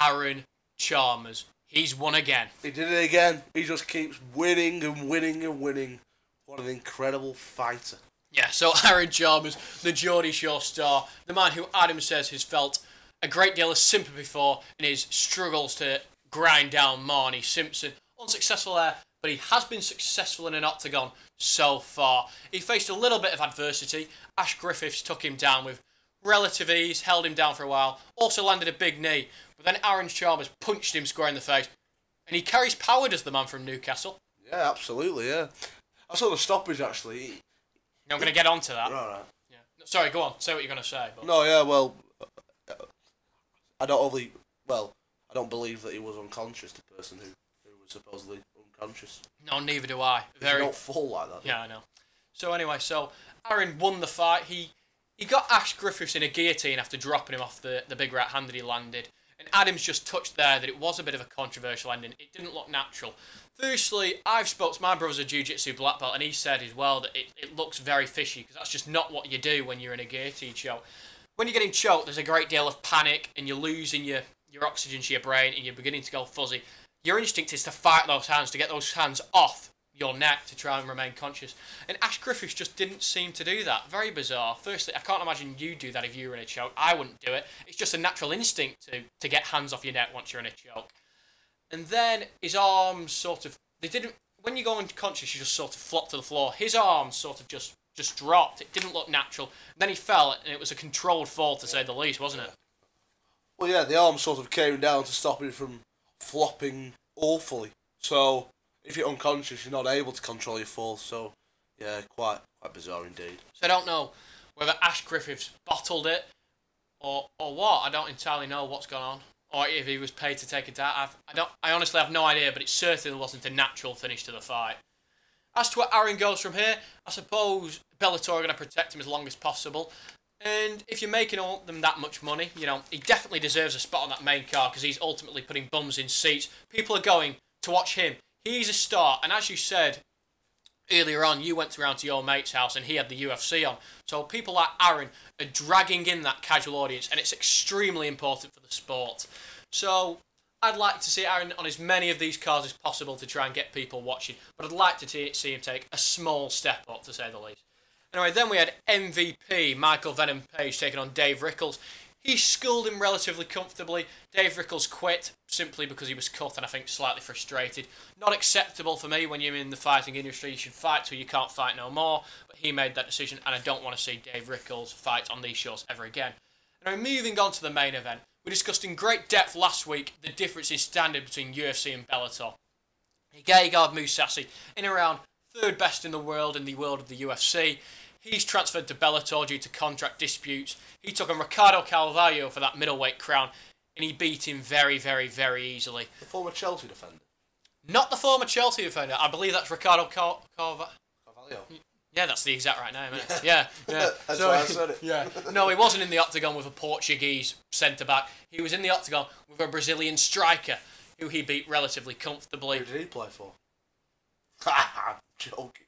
Aaron Chalmers. He's won again. He did it again. He just keeps winning and winning and winning. What an incredible fighter. Yeah, so Aaron Chalmers, the Geordie Shore star, the man who Adam says has felt a great deal of sympathy for in his struggles to grind down Marnie Simpson. Unsuccessful there, but he has been successful in an octagon so far. He faced a little bit of adversity. Ash Griffiths took him down with relative ease, held him down for a while, also landed a big knee, but then Aaron Chalmers punched him square in the face. And he carries power, does the man from Newcastle. Yeah, absolutely, yeah. I saw the stoppage, actually. I'm going to get on to that. Right. Yeah. Sorry, go on. Say what you're going to say. But... No, yeah, well, I don't believe that he was unconscious, the person who was supposedly unconscious. No, neither do I. You don't fall like that. Yeah, I know. So anyway, Aaron won the fight. He got Ash Griffiths in a guillotine after dropping him off the big right hand that he landed. And Adams just touched there that it was a bit of a controversial ending. It didn't look natural. Firstly, I've spoke to my brother's a jiu-jitsu black belt, and he said as well that it looks very fishy, because that's just not what you do when you're in a guillotine choke. When you're getting choked, there's a great deal of panic, and you're losing your oxygen to your brain, and you're beginning to go fuzzy. Your instinct is to fight those hands, to get those hands off your neck to try and remain conscious. And Ash Griffiths just didn't seem to do that. Very bizarre. Firstly, I can't imagine you do that if you were in a choke. I wouldn't do it. It's just a natural instinct to get hands off your neck once you're in a choke. And then his arms when you go unconscious, you just sort of flop to the floor. His arms sort of just dropped. It didn't look natural. And then he fell, and it was a controlled fall, to say the least, wasn't it? Well, yeah, the arm sort of came down to stop him from flopping awfully. So, if you're unconscious, you're not able to control your fall. So, Yeah, quite bizarre indeed. So I don't know whether Ash Griffiths bottled it or what. I don't entirely know what's gone on, or if he was paid to take a dart. I honestly have no idea, but it certainly wasn't a natural finish to the fight. As to where Aaron goes from here, I suppose Bellator are going to protect him as long as possible. And if you're making them that much money, you know, he definitely deserves a spot on that main card because he's ultimately putting bums in seats. People are going to watch him. He's a star. And as you said earlier on, you went around to your mate's house and he had the UFC on. So people like Aaron are dragging in that casual audience, and it's extremely important for the sport. So I'd like to see Aaron on as many of these cards as possible to try and get people watching. But I'd like to see him take a small step up, to say the least. Anyway, then we had MVP Michael Venom Page taking on Dave Rickles. He schooled him relatively comfortably. Dave Rickles quit simply because he was cut and I think slightly frustrated. Not acceptable for me when you're in the fighting industry. You should fight till you can't fight no more. But he made that decision and I don't want to see Dave Rickles fight on these shows ever again. Anyway, moving on to the main event. We discussed in great depth last week the difference in standard between UFC and Bellator. Gegard Mousasi in around third best in the world of the UFC. He's transferred to Bellator due to contract disputes. He took on Ricardo Carvalho for that middleweight crown, and he beat him very, very, very easily. The former Chelsea defender? Not the former Chelsea defender. I believe that's Ricardo Carvalho. Carvalho? Yeah, that's the exact right name, isn't it? Yeah. That's why I said it. Yeah. No, he wasn't in the octagon with a Portuguese centre-back. He was in the octagon with a Brazilian striker, who he beat relatively comfortably. Who did he play for? I'm joking.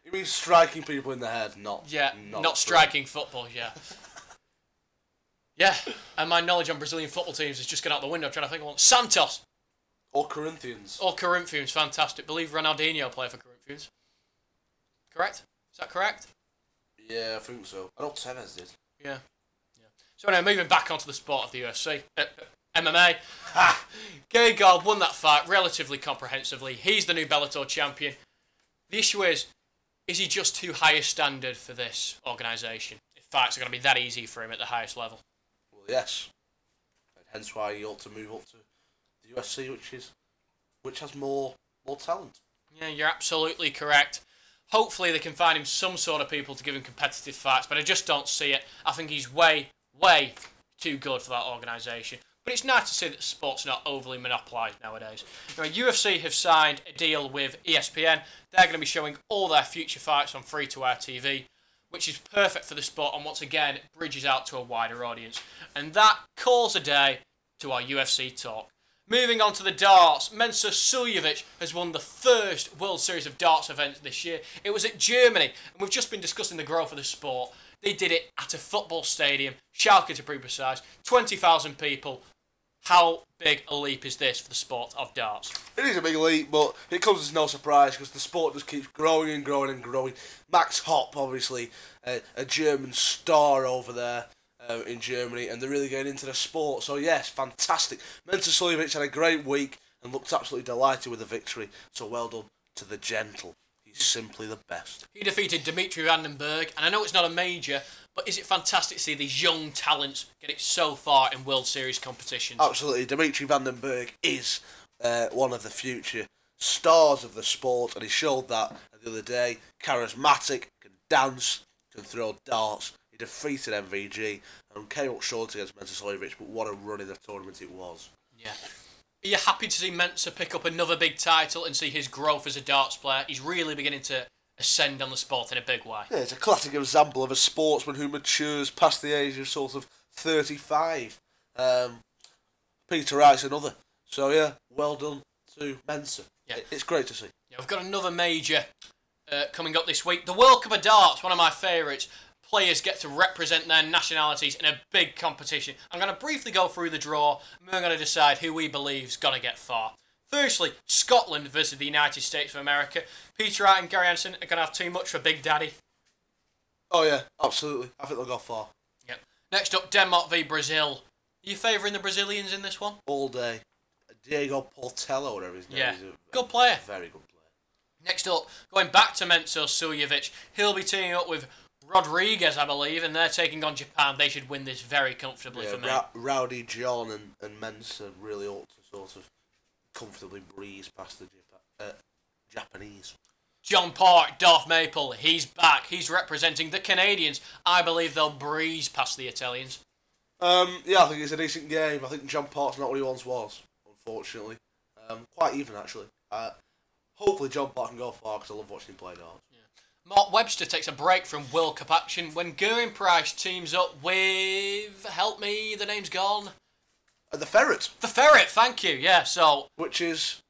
You mean striking people in the head, not striking football, yeah. Yeah, and my knowledge on Brazilian football teams has just gone out the window trying to think of one. Santos! Or Corinthians. Fantastic. Believe Ronaldinho played for Corinthians. Correct? Is that correct? Yeah, I think so. I know Tevez did. Yeah. So anyway, moving back onto the sport of the UFC. MMA. Gegard won that fight relatively comprehensively. He's the new Bellator champion. The issue is he just too high a standard for this organisation? If fights are going to be that easy for him at the highest level? Well, yes. And hence why he ought to move up to the UFC, which has more talent. Yeah, you're absolutely correct. Hopefully they can find him some sort of people to give him competitive fights, but I just don't see it. I think he's way, way too good for that organisation. But it's nice to see that the sport's not overly monopolised nowadays. Now, UFC have signed a deal with ESPN. They're going to be showing all their future fights on free-to-air TV, which is perfect for the sport and once again bridges out to a wider audience. And that calls a day to our UFC talk. Moving on to the darts, Mensur Suljovic has won the first World Series of Darts event this year. It was at Germany, and we've just been discussing the growth of the sport. They did it at a football stadium, Schalke to be precise, 20,000 people. How big a leap is this for the sport of darts? It is a big leap, but it comes as no surprise because the sport just keeps growing and growing and growing. Max Hopp, obviously, a German star over there in Germany, and they're really getting into the sport. So yes, fantastic. Mensur Suljovic had a great week and looked absolutely delighted with the victory. So well done to the gentle. He's simply the best. He defeated Dimitri Vandenberg, and I know it's not a major, but is it fantastic to see these young talents get it so far in World Series competitions? Absolutely. Dimitri Vandenberg is one of the future stars of the sport, and he showed that the other day. Charismatic, can dance, can throw darts. He defeated MVG and came up short against Mensur Suljovic, but what a run in the tournament it was. Yeah. Are you happy to see Mensur pick up another big title and see his growth as a darts player? He's really beginning to ascend on the sport in a big way. Yeah, it's a classic example of a sportsman who matures past the age of sort of 35. Peter Wright's another. So yeah, well done to Mensur. Yeah. It's great to see. Yeah, we've got another major coming up this week. The World Cup of Darts, one of my favourites. Players get to represent their nationalities in a big competition. I'm going to briefly go through the draw, and we're going to decide who we believe is going to get far. Firstly, Scotland versus the United States of America. Peter Wright and Gary Anderson are going to have too much for Big Daddy. Oh yeah, absolutely. I think they'll go far. Yep. Next up, Denmark v Brazil. Are you favouring the Brazilians in this one? All day. Diego Portello, whatever his name is. Good player. Very good player. Next up, going back to Mensur Suljovic, he'll be teaming up with Rodriguez, I believe, and they're taking on Japan. They should win this very comfortably for me. Rowdy John and Mensur really ought to sort of comfortably breeze past the Japanese. John Park, Darth Maple, he's back. He's representing the Canadians. I believe they'll breeze past the Italians. Yeah, I think it's a decent game. I think John Park's not what he once was, unfortunately. Quite even, actually. Hopefully John Park can go far, because I love watching him play darts. Yeah. Mark Webster takes a break from World Cup action when Gerwyn Price teams up with... Help me, the name's gone. The Ferret. The Ferret, thank you, yeah, so... Which is...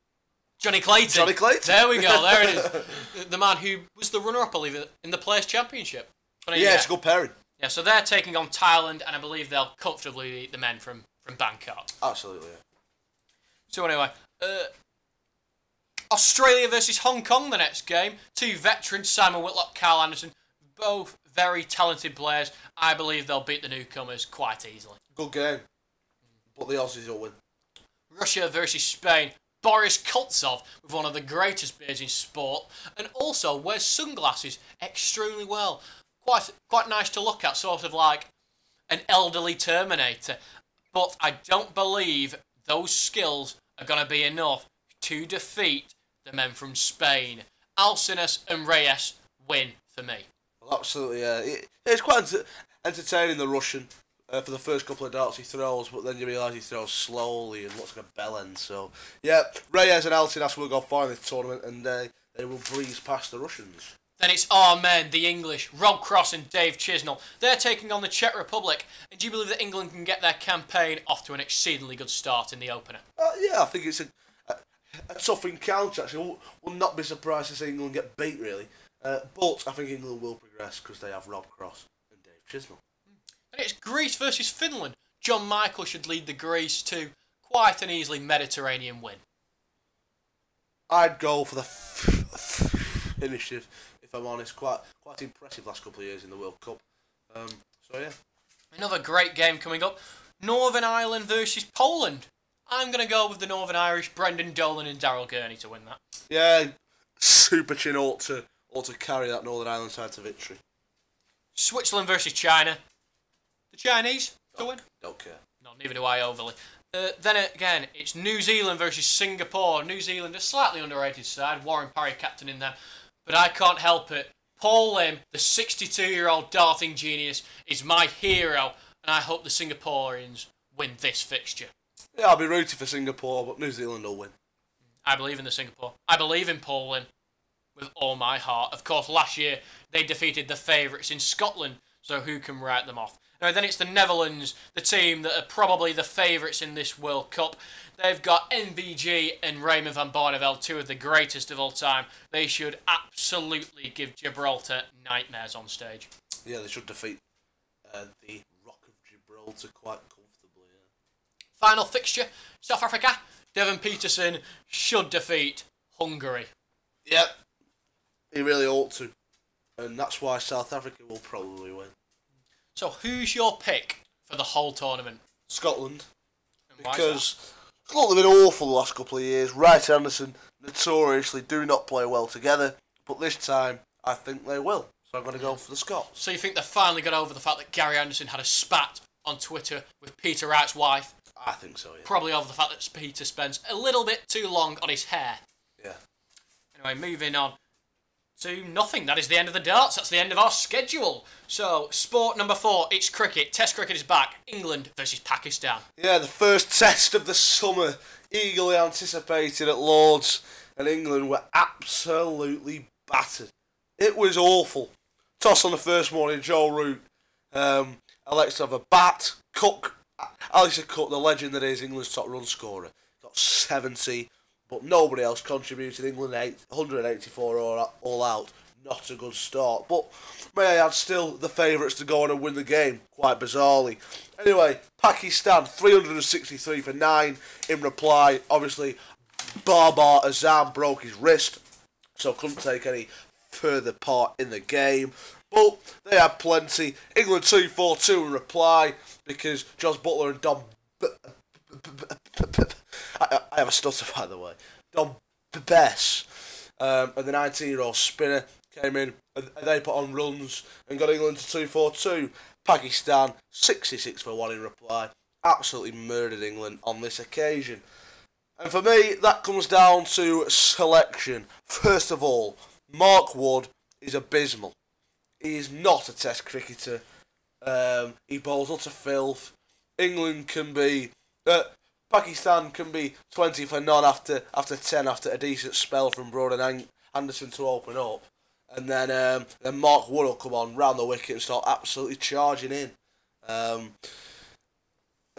Johnny Clayton. Johnny Clayton. There we go, there it is. The man who was the runner-up, I believe, in the Players' Championship. But, yeah, it's a good pairing. Yeah, so they're taking on Thailand, and I believe they'll comfortably beat the men from Bangkok. Absolutely, yeah. So anyway, Australia versus Hong Kong, the next game. Two veterans, Simon Whitlock, Carl Anderson, both very talented players. I believe they'll beat the newcomers quite easily. Good game. But the Aussies will win. Russia versus Spain. Boris Koltsov, with one of the greatest beards in sport, and also wears sunglasses extremely well. Quite nice to look at, sort of like an elderly Terminator. But I don't believe those skills are going to be enough to defeat the men from Spain. Alcinas and Reyes win for me. Well, absolutely, yeah. It's quite entertaining, the Russian, for the first couple of darts he throws, but then you realise he throws slowly and looks like a bell end. So, yeah, Reyes and Alcinas will go far in this tournament, and they will breeze past the Russians. Then it's our men, the English, Rob Cross and Dave Chisnell. They're taking on the Czech Republic. And do you believe that England can get their campaign off to an exceedingly good start in the opener? Yeah, I think it's a tough encounter, actually. We'll not be surprised to see England get beat, really. But I think England will progress because they have Rob Cross and Dave Chisnell. And it's Greece versus Finland. John Michael should lead the Greece to quite an easily Mediterranean win. I'd go for the initiative, if I'm honest. Quite impressive last couple of years in the World Cup. So, yeah. Another great game coming up. Northern Ireland versus Poland. I'm going to go with the Northern Irish, Brendan Dolan and Daryl Gurney to win that. Yeah, Super Chin ought to carry that Northern Ireland side to victory. Switzerland versus China. The Chinese to win. Don't care. No, neither do I overly. Then again, it's New Zealand versus Singapore. New Zealand, a slightly underrated side. Warren Parry captaining them. But I can't help it. Paul Lim, the 62-year-old darting genius, is my hero. And I hope the Singaporeans win this fixture. Yeah, I'll be rooting for Singapore, but New Zealand will win. I believe in the Singapore. I believe in Paul Lim with all my heart. Of course, last year they defeated the favourites in Scotland, so who can write them off? Now, then it's the Netherlands, the team that are probably the favourites in this World Cup. They've got NVG and Raymond van Barneveld, two of the greatest of all time. They should absolutely give Gibraltar nightmares on stage. Yeah, they should defeat the Rock of Gibraltar quite comfortably. Yeah. Final fixture, South Africa. Devon Peterson should defeat Hungary. Yep, he really ought to. And that's why South Africa will probably win. So who's your pick for the whole tournament? Scotland. And why because Scotland have been awful the last couple of years. Wright and Anderson notoriously do not play well together. But this time, I think they will. So I'm going to go for the Scots. So you think they finally got over the fact that Gary Anderson had a spat on Twitter with Peter Wright's wife? I think so, yeah. Probably over the fact that Peter spends a little bit too long on his hair. Yeah. Anyway, moving on to nothing. That is the end of the darts. That's the end of our schedule. So, sport number 4, it's cricket. Test cricket is back. England versus Pakistan. Yeah, the first test of the summer, eagerly anticipated at Lord's, and England were absolutely battered. It was awful. Toss on the first morning, Joe Root, Alexa have a bat, Cook, Alistair Cook, the legend that is England's top run scorer, got 70, but nobody else contributed. England 184 all out. Not a good start, but may I add, still the favourites to go on and win the game, quite bizarrely. Anyway, Pakistan 363 for 9 in reply. Obviously, Babar Azam broke his wrist, so couldn't take any further part in the game. But they had plenty. England 2-4-2 in reply because Jos Buttler and Dom... I have a stutter, by the way. Dom Bess and the 19-year-old spinner came in and they put on runs and got England to 2-4-2. Pakistan 66 for 1 in reply. Absolutely murdered England on this occasion. And for me, that comes down to selection. First of all, Mark Wood is abysmal. He is not a Test cricketer. He bowls utter filth. England can be... Pakistan can be 20 for none after 10 after a decent spell from Browne and Anderson to open up. And then Mark Wood will come on round the wicket and start absolutely charging in.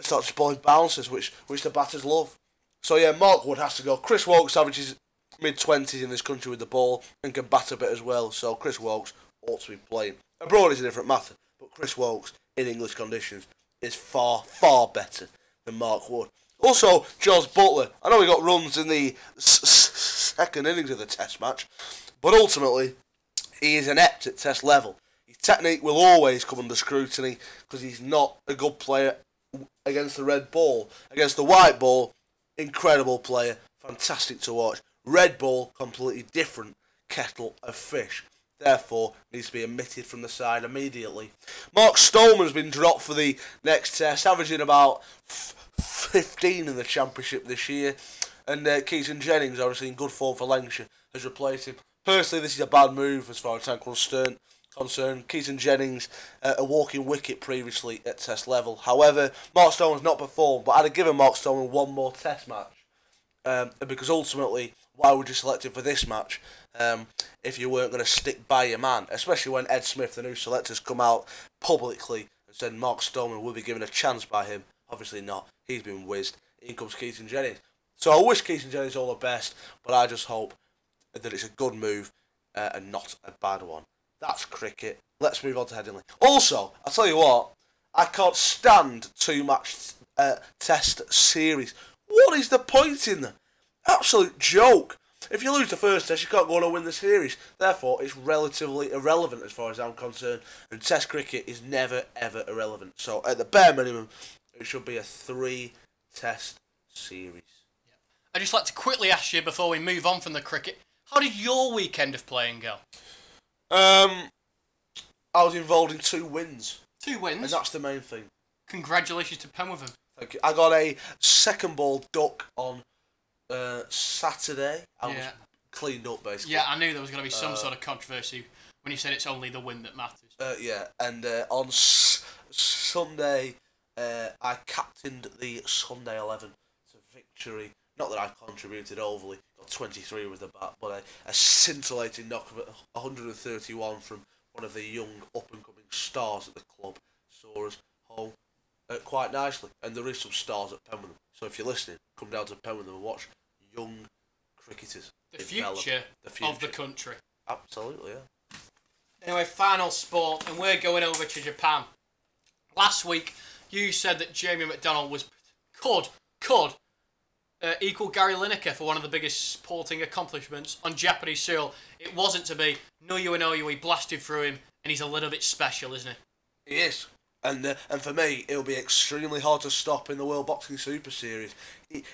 Start just bowling bounces, which the batters love. So yeah, Mark Wood has to go. Chris Woakes averages mid-20s in this country with the ball and can bat a bit as well. So Chris Woakes ought to be playing. Abroad is a different matter, but Chris Woakes in English conditions is far, far better than Mark Wood. Also, Jos Buttler. I know he got runs in the second innings of the Test match, but ultimately he is inept at Test level. His technique will always come under scrutiny because he's not a good player against the red ball. Against the white ball, incredible player, fantastic to watch. Red ball, completely different kettle of fish. Therefore, needs to be omitted from the side immediately. Mark Stoneman's been dropped for the next Test, averaging about 15 in the Championship this year. And Keaton Jennings, obviously in good form for Lancashire, has replaced him. Personally, this is a bad move as far as I'm concerned. Keaton Jennings, a walking wicket previously at Test level. However, Mark Stoneman's not performed, but I'd have given Mark Stoneman one more Test match. Because ultimately, why would you select him for this match if you weren't going to stick by your man? Especially when Ed Smith, the new selector, has come out publicly and said Mark Stoneman will be given a chance by him. Obviously not. He's been whizzed. In comes Keaton Jennings. So I wish Keaton Jennings all the best, but I just hope that it's a good move and not a bad one. That's cricket. Let's move on to Headingley. Also, I'll tell you what, I can't stand two-match Test series. What is the point in them? Absolute joke. If you lose the first Test, you can't go on and win the series. Therefore, it's relatively irrelevant as far as I'm concerned. And Test cricket is never, ever irrelevant. So, at the bare minimum, it should be a 3-Test series. I'd just like to quickly ask you before we move on from the cricket, how did your weekend of playing go? I was involved in 2 wins. 2 wins? And that's the main thing. Congratulations to Penwitham. Thank you. I got a second ball duck on Saturday. I was cleaned up, basically. Yeah, I knew there was going to be some sort of controversy when you said it's only the win that matters. Yeah, and on Sunday, I captained the Sunday 11 to victory. Not that I contributed overly, got 23 with the bat, but a scintillating knock of 131 from one of the young up-and-coming stars at the club saw us home quite nicely. And there is some stars at Penwitham, so if you're listening, come down to Penwitham and watch young cricketers. The future of the country. Absolutely, yeah. Anyway, final sport, and we're going over to Japan. Last week, you said that Jamie McDonnell could equal Gary Lineker for one of the biggest sporting accomplishments on Japanese soil. It wasn't to be. Inoue blasted through him, and he's a little bit special, isn't he? He is. And for me, it'll be extremely hard to stop in the World Boxing Super Series.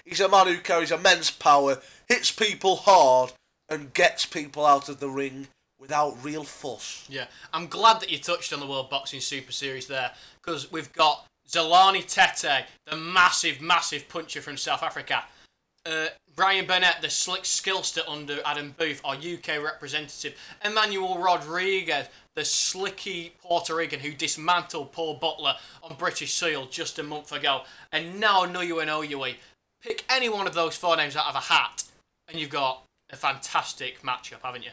He's a man who carries immense power, hits people hard, and gets people out of the ring without real fuss. Yeah, I'm glad that you touched on the World Boxing Super Series there, because we've got Zolani Tete, the massive, massive puncher from South Africa. Brian Burnett, the slick skillster under Adam Booth, our UK representative. Emmanuel Rodriguez, the slicky Puerto Rican who dismantled Paul Butler on British soil just a month ago. And now Inoue. Pick any one of those 4 names out of a hat, and you've got a fantastic matchup, haven't you?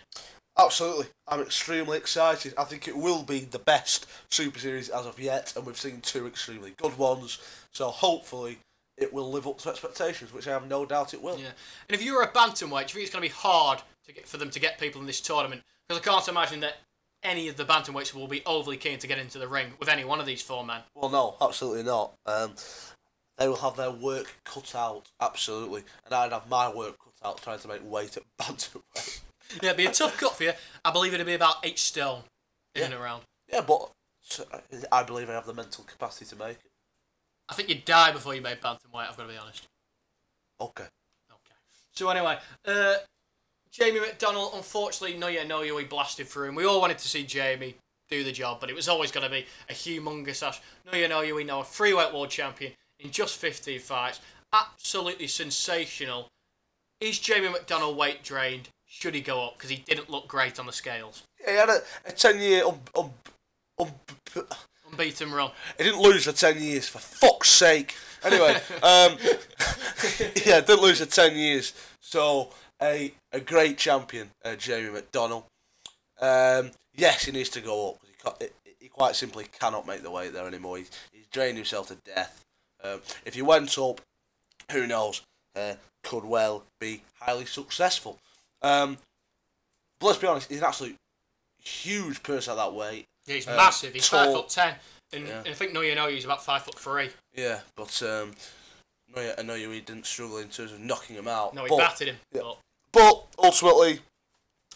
Absolutely. I'm extremely excited. I think it will be the best Super Series as of yet, and we've seen 2 extremely good ones. So hopefully it will live up to expectations, which I have no doubt it will. Yeah. And if you were a bantamweight, do you think it's going to be hard for them to get people in this tournament? Because I can't imagine that any of the bantamweights will be overly keen to get into the ring with any one of these 4 men. Well, no, absolutely not. They will have their work cut out, absolutely. And I'd have my work cut out trying to make weight at bantamweight. Yeah, it'd be a tough cut for you. I believe it'd be about 8 stone in and around. Yeah, but I believe I have the mental capacity to make it. I think you'd die before you made bantamweight, I've got to be honest. Okay. So anyway, Jamie McDonnell, unfortunately, Inoue blasted through him. We all wanted to see Jamie do the job, but it was always going to be a humongous ash. Inoue, now a freeweight world champion in just 15 fights. Absolutely sensational. Is Jamie McDonnell weight drained? should he go up? Because he didn't look great on the scales. Yeah, he had a 10-year unbeaten run. He didn't lose for 10 years, for fuck's sake. Anyway, yeah, didn't lose for 10 years. So, a great champion, Jamie McDonnell. Yes, he needs to go up. He quite simply cannot make the weight there anymore. He's drained himself to death. If he went up, who knows, could well be highly successful. But let's be honest, he's an absolute huge person at that weight. Yeah, he's massive. He's tall. 5'10", and I think he's about 5'3". Yeah, but Inoue didn't struggle in terms of knocking him out. No, he battered him. Yeah. But ultimately,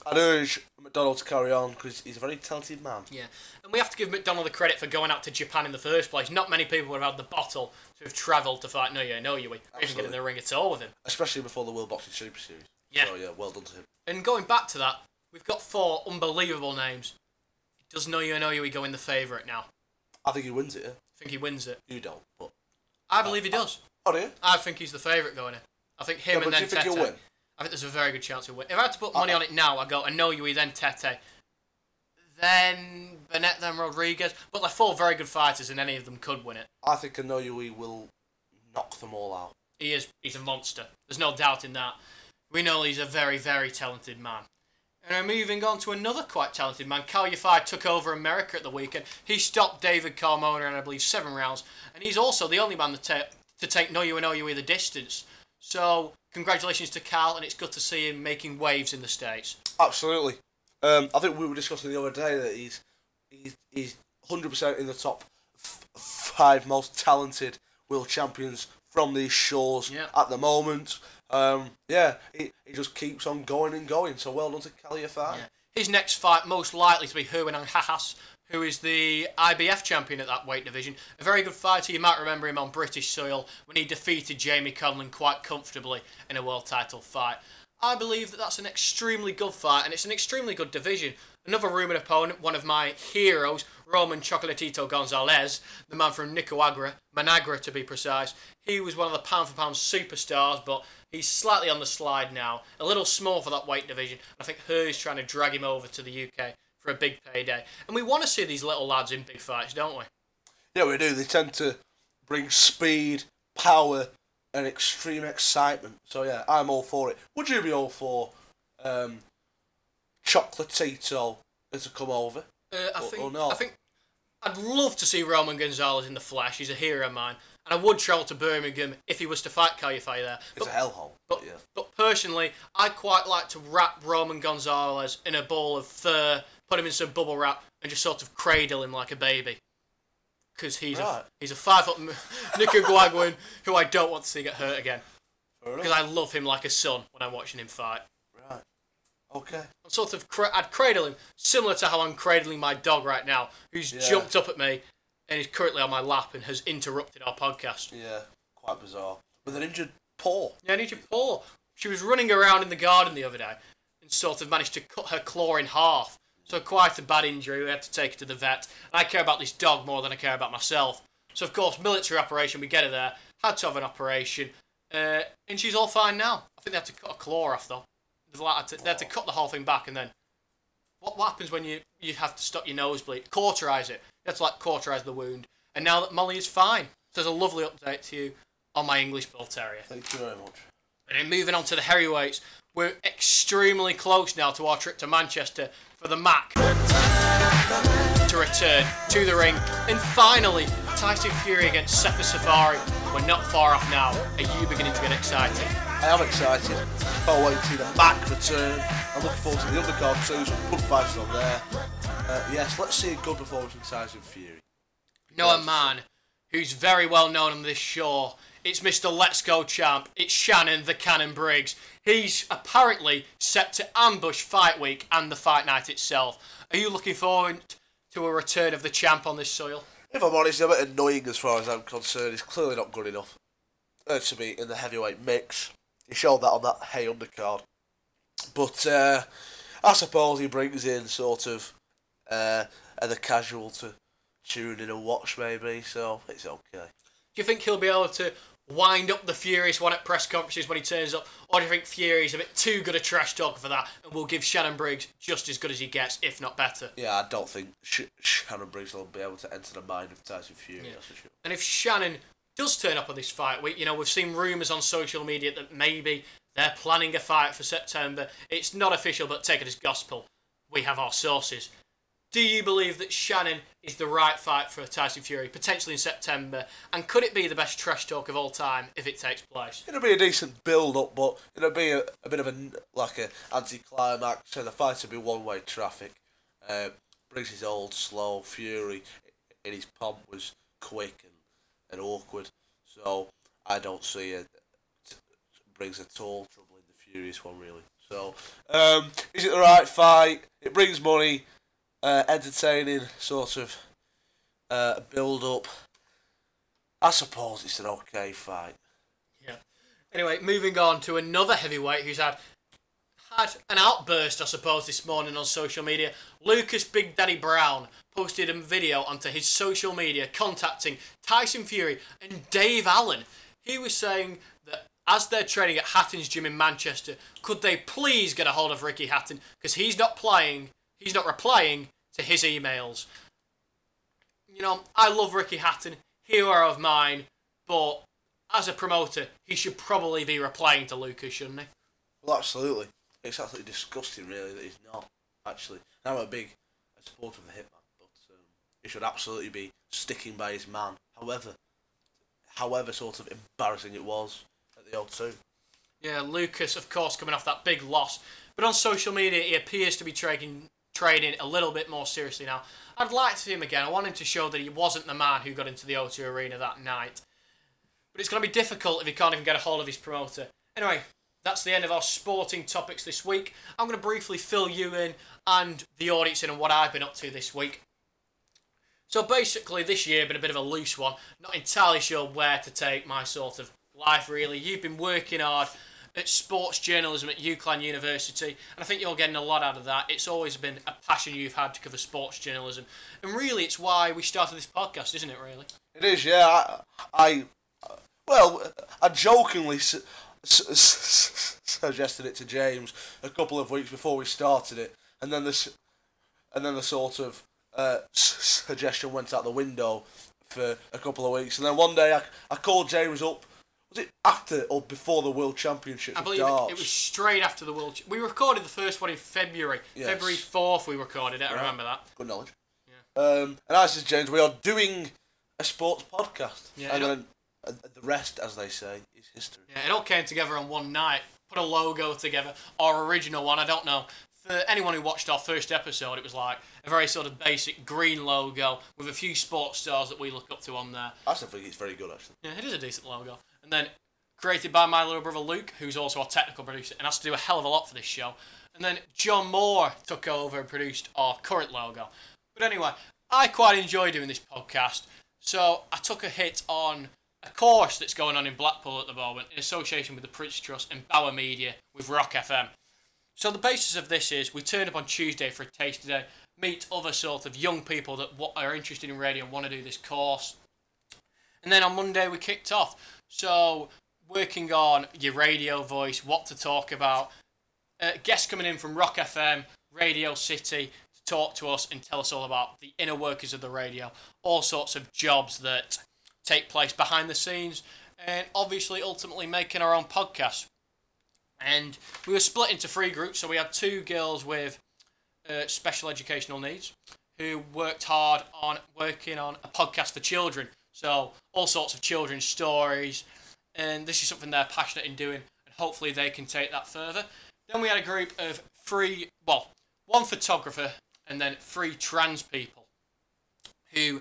I'd urge McDonnell to carry on because he's a very talented man. Yeah, and we have to give McDonnell the credit for going out to Japan in the first place. Not many people would have had the bottle to have travelled to fight Inoue, or even get in the ring at all with him. Especially before the World Boxing Super Series. Yeah. So, yeah, well done to him. And going back to that, we've got 4 unbelievable names. Does Inoue go in the favourite now? I think he wins it, yeah. I think he wins it. You don't, but... I believe he does. Oh, do you? I think he's the favourite going in. I think him and then Tete. Do you think he'll win? I think there's a very good chance he'll win. If I had to put money on it now, I'd go Inoue, then Tete, then Burnett, then Rodriguez. But they're 4 very good fighters, and any of them could win it. I think Inoue will knock them all out. He is. He's a monster. There's no doubt in that. We know he's a very, very talented man. And moving on to another quite talented man, Kal Yafai took over America at the weekend. He stopped David Carmona in, I believe, 7 rounds. And he's also the only man to take Inoue the distance. So, congratulations to Kal, and it's good to see him making waves in the States. Absolutely. I think we were discussing the other day that he's 100% in the top 5 most talented world champions from these shores at the moment. He just keeps on going and going. So well done to Kal Yafai. Yeah. His next fight most likely to be Herwin Anhajas, who is the IBF champion at that weight division. A very good fighter. You might remember him on British soil when he defeated Jamie Conlan quite comfortably in a world title fight. I believe that that's an extremely good fight, and it's an extremely good division. Another rumoured opponent, one of my heroes, Roman Chocolatito Gonzalez, the man from Nicaragua, Managua to be precise. He was one of the pound-for-pound superstars, but he's slightly on the slide now. A little small for that weight division. I think Her's trying to drag him over to the UK for a big payday. And we want to see these little lads in big fights, don't we? Yeah, we do. They tend to bring speed, power, and extreme excitement. So yeah, I'm all for it. Would you be all for Chocolatito to come over? Or not? I think I'd love to see Roman Gonzalez in the flesh. He's a hero of mine. And I would travel to Birmingham if he was to fight Kal Yafai there. It's a hellhole. But personally, I'd quite like to wrap Roman Gonzalez in a ball of fur, put him in some bubble wrap, and just sort of cradle him like a baby. Because he's a 5-foot Nicaraguan who I don't want to see get hurt again. Because I love him like a son when I'm watching him fight. Right. Okay. I'm sort of I'd cradle him similar to how I'm cradling my dog right now, who's jumped up at me and is currently on my lap and has interrupted our podcast. Yeah, quite bizarre. With an injured paw. Yeah, an injured paw. She was running around in the garden the other day and sort of managed to cut her claw in half. So quite a bad injury. We had to take her to the vet. And I care about this dog more than I care about myself. So of course, military operation, we get her there. Had to have an operation. And she's all fine now. I think they had to cut a claw off though. They had to cut the whole thing back, and then what happens when you have to stop your nosebleed? Cauterize it. You have to cauterize the wound. And now that Molly is fine. So there's a lovely update to you on my English Bull Terrier. Thank you very much. And then moving on to the heavyweights, we're extremely close now to our trip to Manchester for the Mac to return to the ring. And finally, Tyson Fury against Sefer Safari. We're not far off now. Are you beginning to get excited? I am excited. Can't wait to see the Mac return. I'm looking forward to the undercard too, some good fighters on there. Yes, let's see a good performance from Tyson Fury. No, a man who's very well known on this show. It's Mr. Let's Go champ. It's Shannon the Cannon Briggs. He's apparently set to ambush Fight Week and the fight night itself. Are you looking forward to a return of the champ on this soil? If I'm honest, a bit annoying as far as I'm concerned. He's clearly not good enough to be in the heavyweight mix. He showed that on that Hay undercard. But I suppose he brings in sort of the casual to tune in and watch maybe, so it's okay. Do you think he'll be able to wind up the Furious one at press conferences when he turns up, or do you think Fury's a bit too good a trash talker for that and will give Shannon Briggs just as good as he gets, if not better? Yeah, I don't think Shannon Briggs will be able to enter the mind of Tyson Fury, that's for sure. And if Shannon does turn up on this fight week, we've seen rumours on social media that maybe they're planning a fight for September. It's not official, but take it as gospel. We have our sources. Do you believe that Shannon is the right fight for Tyson Fury, potentially in September? And could it be the best trash talk of all time if it takes place? It'll be a decent build-up, but it'll be a bit of an anti-climax, so the fight will be one-way traffic. Briggs is old, slow. Fury, in his pomp, was quick and awkward. So I don't see Briggs at all trouble in the Furious one, really. So, is it the right fight? It brings money. Entertaining sort of build-up. I suppose it's an okay fight. Yeah. Anyway, moving on to another heavyweight who's had an outburst, I suppose, this morning on social media. Lucas Big Daddy Browne posted a video onto his social media contacting Tyson Fury and Dave Allen. He was saying that as they're training at Hatton's gym in Manchester, could they please get a hold of Ricky Hatton because he's not replying to his emails. I love Ricky Hatton, hero of mine, but as a promoter, he should probably be replying to Lucas, shouldn't he? Well, absolutely. It's absolutely disgusting, really, that he's not, actually. I'm a big supporter of the Hitman, but he should absolutely be sticking by his man, however sort of embarrassing it was at the O2. Yeah, Lucas, of course, coming off that big loss. But on social media, he appears to be training a little bit more seriously now. I'd like to see him again. I want him to show that he wasn't the man who got into the O2 Arena that night. But it's going to be difficult if he can't even get a hold of his promoter. Anyway, that's the end of our sporting topics this week. I'm going to briefly fill you in and the audience in on what I've been up to this week. So basically, this year been a bit of a loose one. Not entirely sure where to take my sort of life, really. You've been working hard at sports journalism at UCLan University, and I think you're getting a lot out of that. It's always been a passion you've had to cover sports journalism, and really it's why we started this podcast, isn't it, really? It is, yeah. I jokingly suggested it to James a couple of weeks before we started it, and then the sort of suggestion went out the window for a couple of weeks, and then one day I called James up. Was it after or before the World Championships? I believe it was straight after the World. We recorded the first one in February. Yes. February 4th we recorded it. I remember that. Good knowledge. Yeah. And I said, James, we are doing a sports podcast. Yeah. And then the rest, as they say, is history. Yeah, it all came together on one night. Put a logo together. Our original one, I don't know. For anyone who watched our first episode, it was like a very sort of basic green logo with a few sports stars that we look up to on there. I still think it's very good, actually. Yeah, it is a decent logo. And then created by my little brother Luke, who's also our technical producer, and has to do a hell of a lot for this show. And then John Moore took over and produced our current logo. But anyway, I quite enjoy doing this podcast, so I took a hit on a course that's going on in Blackpool at the moment in association with the Prince Trust and Bauer Media with Rock FM. So the basis of this is we turn up on Tuesday for a taste day, meet other sort of young people that are interested in radio and want to do this course. And then on Monday we kicked off. So working on your radio voice, what to talk about. Guests coming in from Rock FM, Radio City to talk to us and tell us all about the inner workings of the radio. All sorts of jobs that take place behind the scenes. And obviously ultimately making our own podcast. And we were split into 3 groups, so we had 2 girls with special educational needs who worked hard on working on a podcast for children. So all sorts of children's stories, and this is something they're passionate in doing, and hopefully they can take that further. Then we had a group of 1 photographer and then 3 trans people who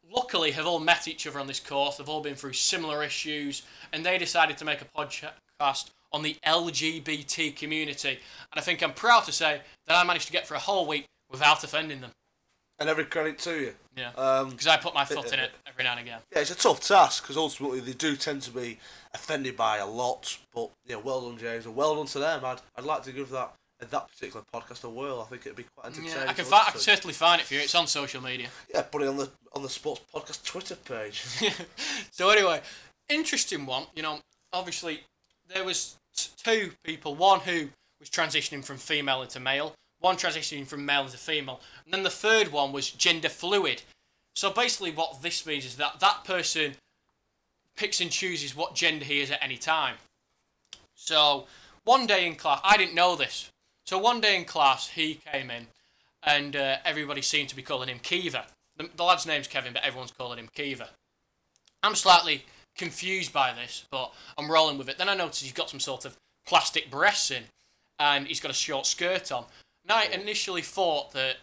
luckily have all met each other on this course. They've all been through similar issues, and they decided to make a podcast on the LGBT community. And I think I'm proud to say that I managed to get for a whole week without offending them. And every credit to you. Yeah, because I put my foot in it every now and again. Yeah, it's a tough task, because ultimately they do tend to be offended by a lot. But, yeah, well done, James, and well done to them. I'd like to give that particular podcast a whirl. I think it'd be quite entertaining. Yeah, I can certainly find it for you. It's on social media. Yeah, put it on the Sports Podcast Twitter page. So anyway, interesting one. You know, obviously there was two people. One who was transitioning from female into male. One transitioning from male into female. And then the third one was gender fluid. So basically what this means is that that person picks and chooses what gender he is at any time. So one day in class, I didn't know this. So one day in class, he came in and everybody seemed to be calling him Kiva. The lad's name's Kevin, but everyone's calling him Kiva. I'm slightly confused by this, but I'm rolling with it. Then I noticed he's got some sort of plastic breasts in and he's got a short skirt on. And I initially thought that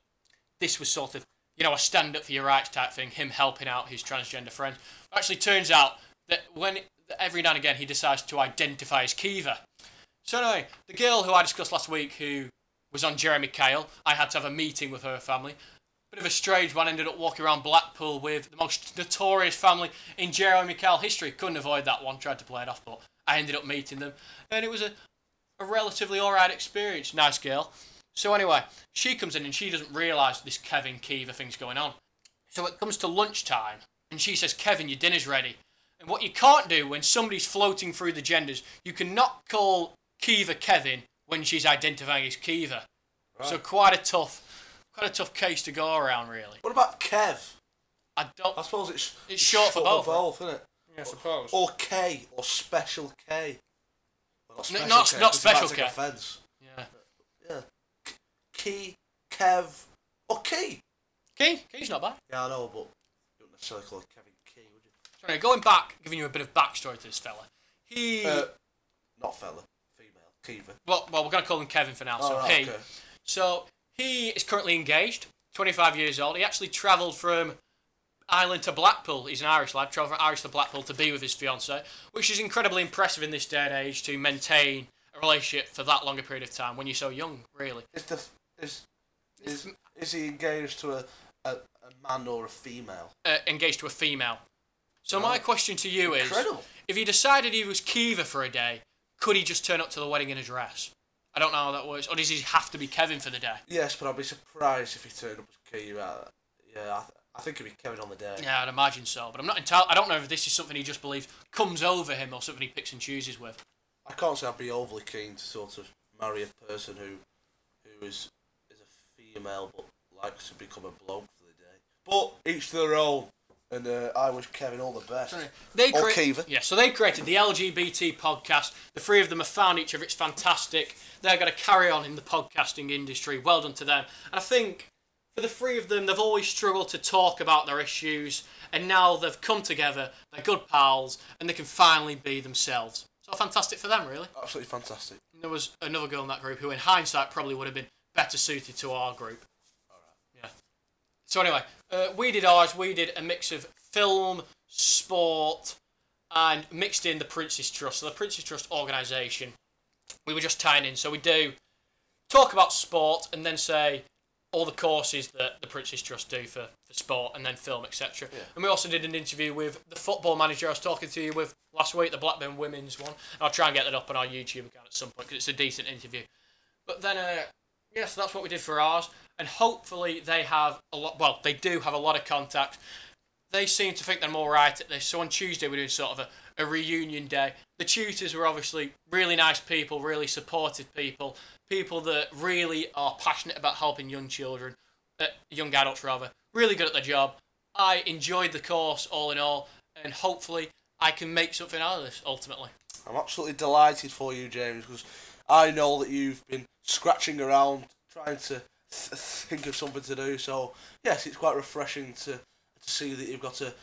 this was sort of, you know, a stand up for your rights type thing, him helping out his transgender friends. But actually turns out that when every now and again he decides to identify as Kiva. So anyway, the girl who I discussed last week who was on Jeremy Kyle, I had to have a meeting with her family. Bit of a strange one, ended up walking around Blackpool with the most notorious family in Jeremy Kyle history. Couldn't avoid that one, tried to play it off, but I ended up meeting them. And it was a relatively alright experience. Nice girl. So anyway, she comes in and she doesn't realise this Kevin Kiva thing's going on. So it comes to lunchtime and she says, Kevin, your dinner's ready. And what you can't do when somebody's floating through the genders, you cannot call Kiva Kevin when she's identifying as Kiva. Right. So quite a tough case to go around, really. What about Kev? I suppose it's short for both, isn't it? Yeah, I suppose. Or K, or Special K. Well, not Special K. Offence. Yeah. Yeah. Key, Kev, or Key. Key's not bad. Yeah, I know, but you wouldn't necessarily call it Kevin Key, would you? So anyway, going back, giving you a bit of backstory to this fella. Not fella, female, Kiva. Well, we're going to call him Kevin for now. So he is currently engaged, 25 years old. He actually travelled from Ireland to Blackpool. He's an Irish lad, travelled from Irish to Blackpool to be with his fiancée, which is incredibly impressive in this day and age to maintain a relationship for that long a period of time when you're so young, really. Is he engaged to a man or a female? Engaged to a female. So my question to you is, if he decided he was Kiva for a day, could he just turn up to the wedding in a dress? I don't know how that works. Or does he have to be Kevin for the day? Yes, but I'd be surprised if he turned up as Kiva. Yeah, I think it'd be Kevin on the day. Yeah, I'd imagine so. But I'm not entirely. I don't know if this is something he just believes comes over him or something he picks and chooses with. I can't say I'd be overly keen to sort of marry a person who is a female but likes to become a bloke for the day. But each to their own. And I wish Kevin all the best. Or Kiva. Yeah, so they created the LGBT podcast. The three of them have found each other. It's fantastic. They're going to carry on in the podcasting industry. Well done to them. And I think for the three of them, they've always struggled to talk about their issues. And now they've come together. They're good pals. And they can finally be themselves. So fantastic for them, really. Absolutely fantastic. And there was another girl in that group who, in hindsight, probably would have been better suited to our group. Yeah. So anyway, we did ours. We did a mix of film, sport, and mixed in the Prince's Trust. So the Prince's Trust organisation, we were just tying in. So we do talk about sport and then say all the courses that the Prince's Trust do for sport and then film, etc. Yeah. And we also did an interview with the football manager I was talking to you with last week, the Blackburn women's one. And I'll try and get that up on our YouTube account at some point because it's a decent interview. But then, so that's what we did for ours. And hopefully they have a lot, well, they do have a lot of contact. They seem to think they're more right at this. So on Tuesday we're doing sort of a reunion day. The tutors were obviously really nice people, really supportive people, people that really are passionate about helping young children, young adults rather, really good at their job. I enjoyed the course all in all, and hopefully I can make something out of this ultimately. I'm absolutely delighted for you, James, because I know that you've been scratching around trying to think of something to do. So yes, it's quite refreshing to see that you've got a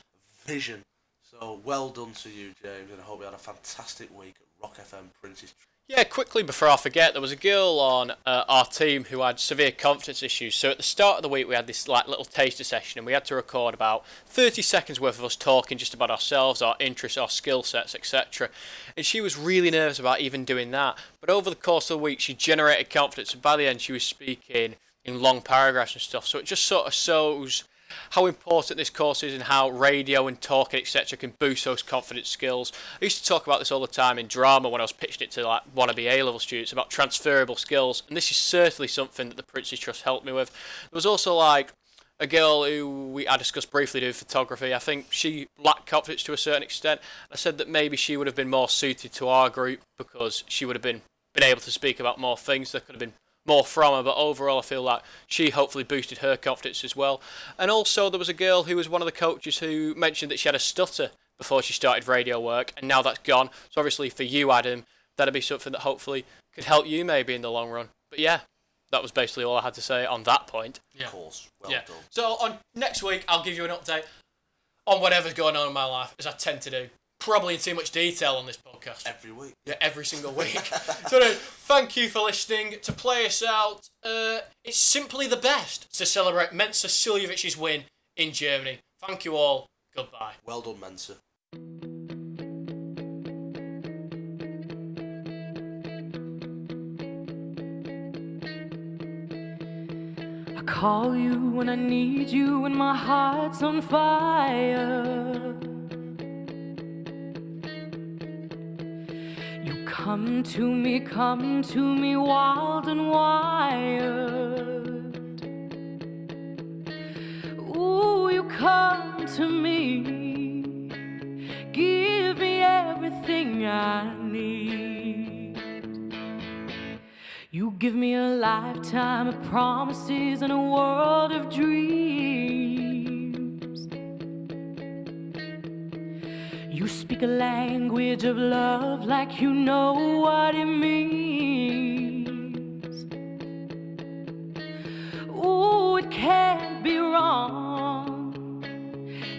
vision. So well done to you, James, and I hope you had a fantastic week at Rock FM Prince's. Yeah, quickly before I forget, there was a girl on our team who had severe confidence issues. So at the start of the week, we had this like little taster session, and we had to record about 30 seconds worth of us talking just about ourselves, our interests, our skill sets, etc. And she was really nervous about even doing that. But over the course of the week, she generated confidence, and by the end, she was speaking in long paragraphs and stuff. So it just sort of shows how important this course is and how radio and talking, etc. can boost those confidence skills. I used to talk about this all the time in drama when I was pitching it to like wannabe A-level students about transferable skills, and this is certainly something that the Prince's Trust helped me with. There was also like a girl who I discussed briefly doing photography. I think she lacked confidence to a certain extent. I said that maybe she would have been more suited to our group because she would have been able to speak about more things. There could have been more from her, but overall I feel like she hopefully boosted her confidence as well. And also there was a girl who was one of the coaches who mentioned that she had a stutter before she started radio work, and now that's gone. So obviously for you, Adam, that'd be something that hopefully could help you maybe in the long run. But yeah, that was basically all I had to say on that point. Of course, well done. So on next week, I'll give you an update on whatever's going on in my life, as I tend to do. Probably in too much detail on this podcast. Every week. Yeah, every single week. So anyway, thank you for listening. To play us out, it's simply the best to celebrate Mensa Suljović's win in Germany. Thank you all. Goodbye. Well done, Mensa. I call you when I need you and my heart's on fire. You come to me wild and wired. Ooh, you come to me, give me everything I need. You give me a lifetime of promises and a world of dreams. You speak a language of love like you know what it means. Ooh, it can't be wrong.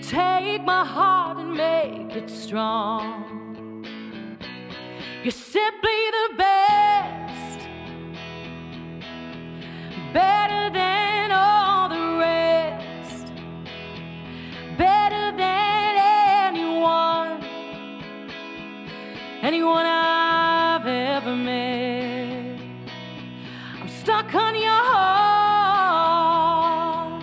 Take my heart and make it strong. You're simply the best, better than all the rest, better than anyone I've ever met. I'm stuck on your heart,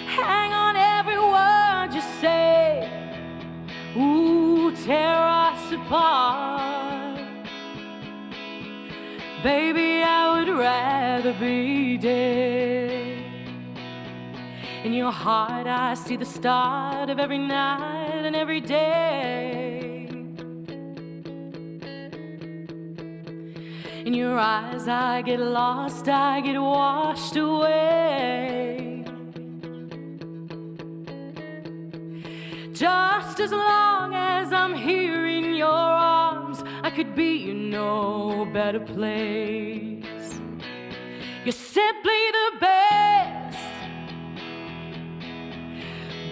hang on every word you say. Ooh, tear us apart. Baby, I would rather be dead. In your heart I see the start of every night and every day. In your eyes I get lost, I get washed away. Just as long as I'm here in your arms, I could be in no better place. You're simply the best,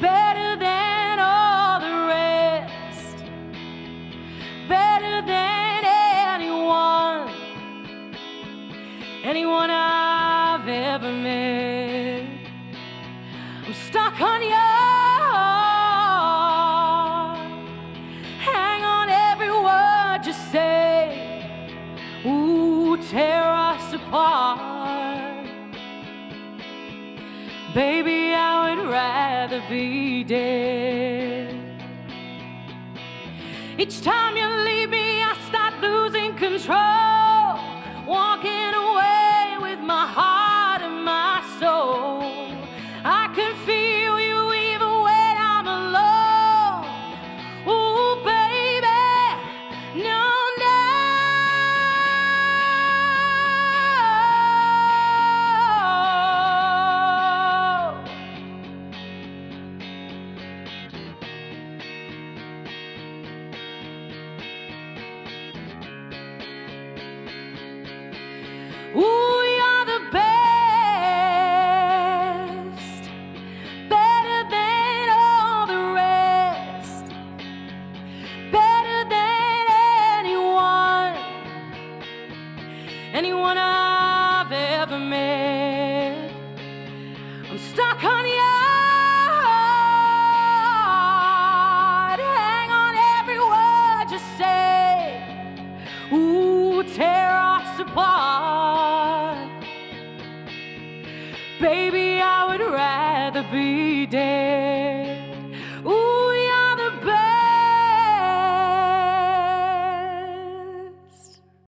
better than all the rest, better than anyone I've ever met. I'm stuck on your heart, hang on every word you say. Ooh, tear us apart. Baby, I would rather be dead. Each time you leave me, I start losing control, walking away with my heart and my soul. I can feel you even when I'm alone. Ooh, baby, no, ooh, you're the best, better than all the rest, better than anyone I've ever met. I'm stuck on your heart, hang on every word you say. Ooh, tear us apart. Baby, I would rather be dead.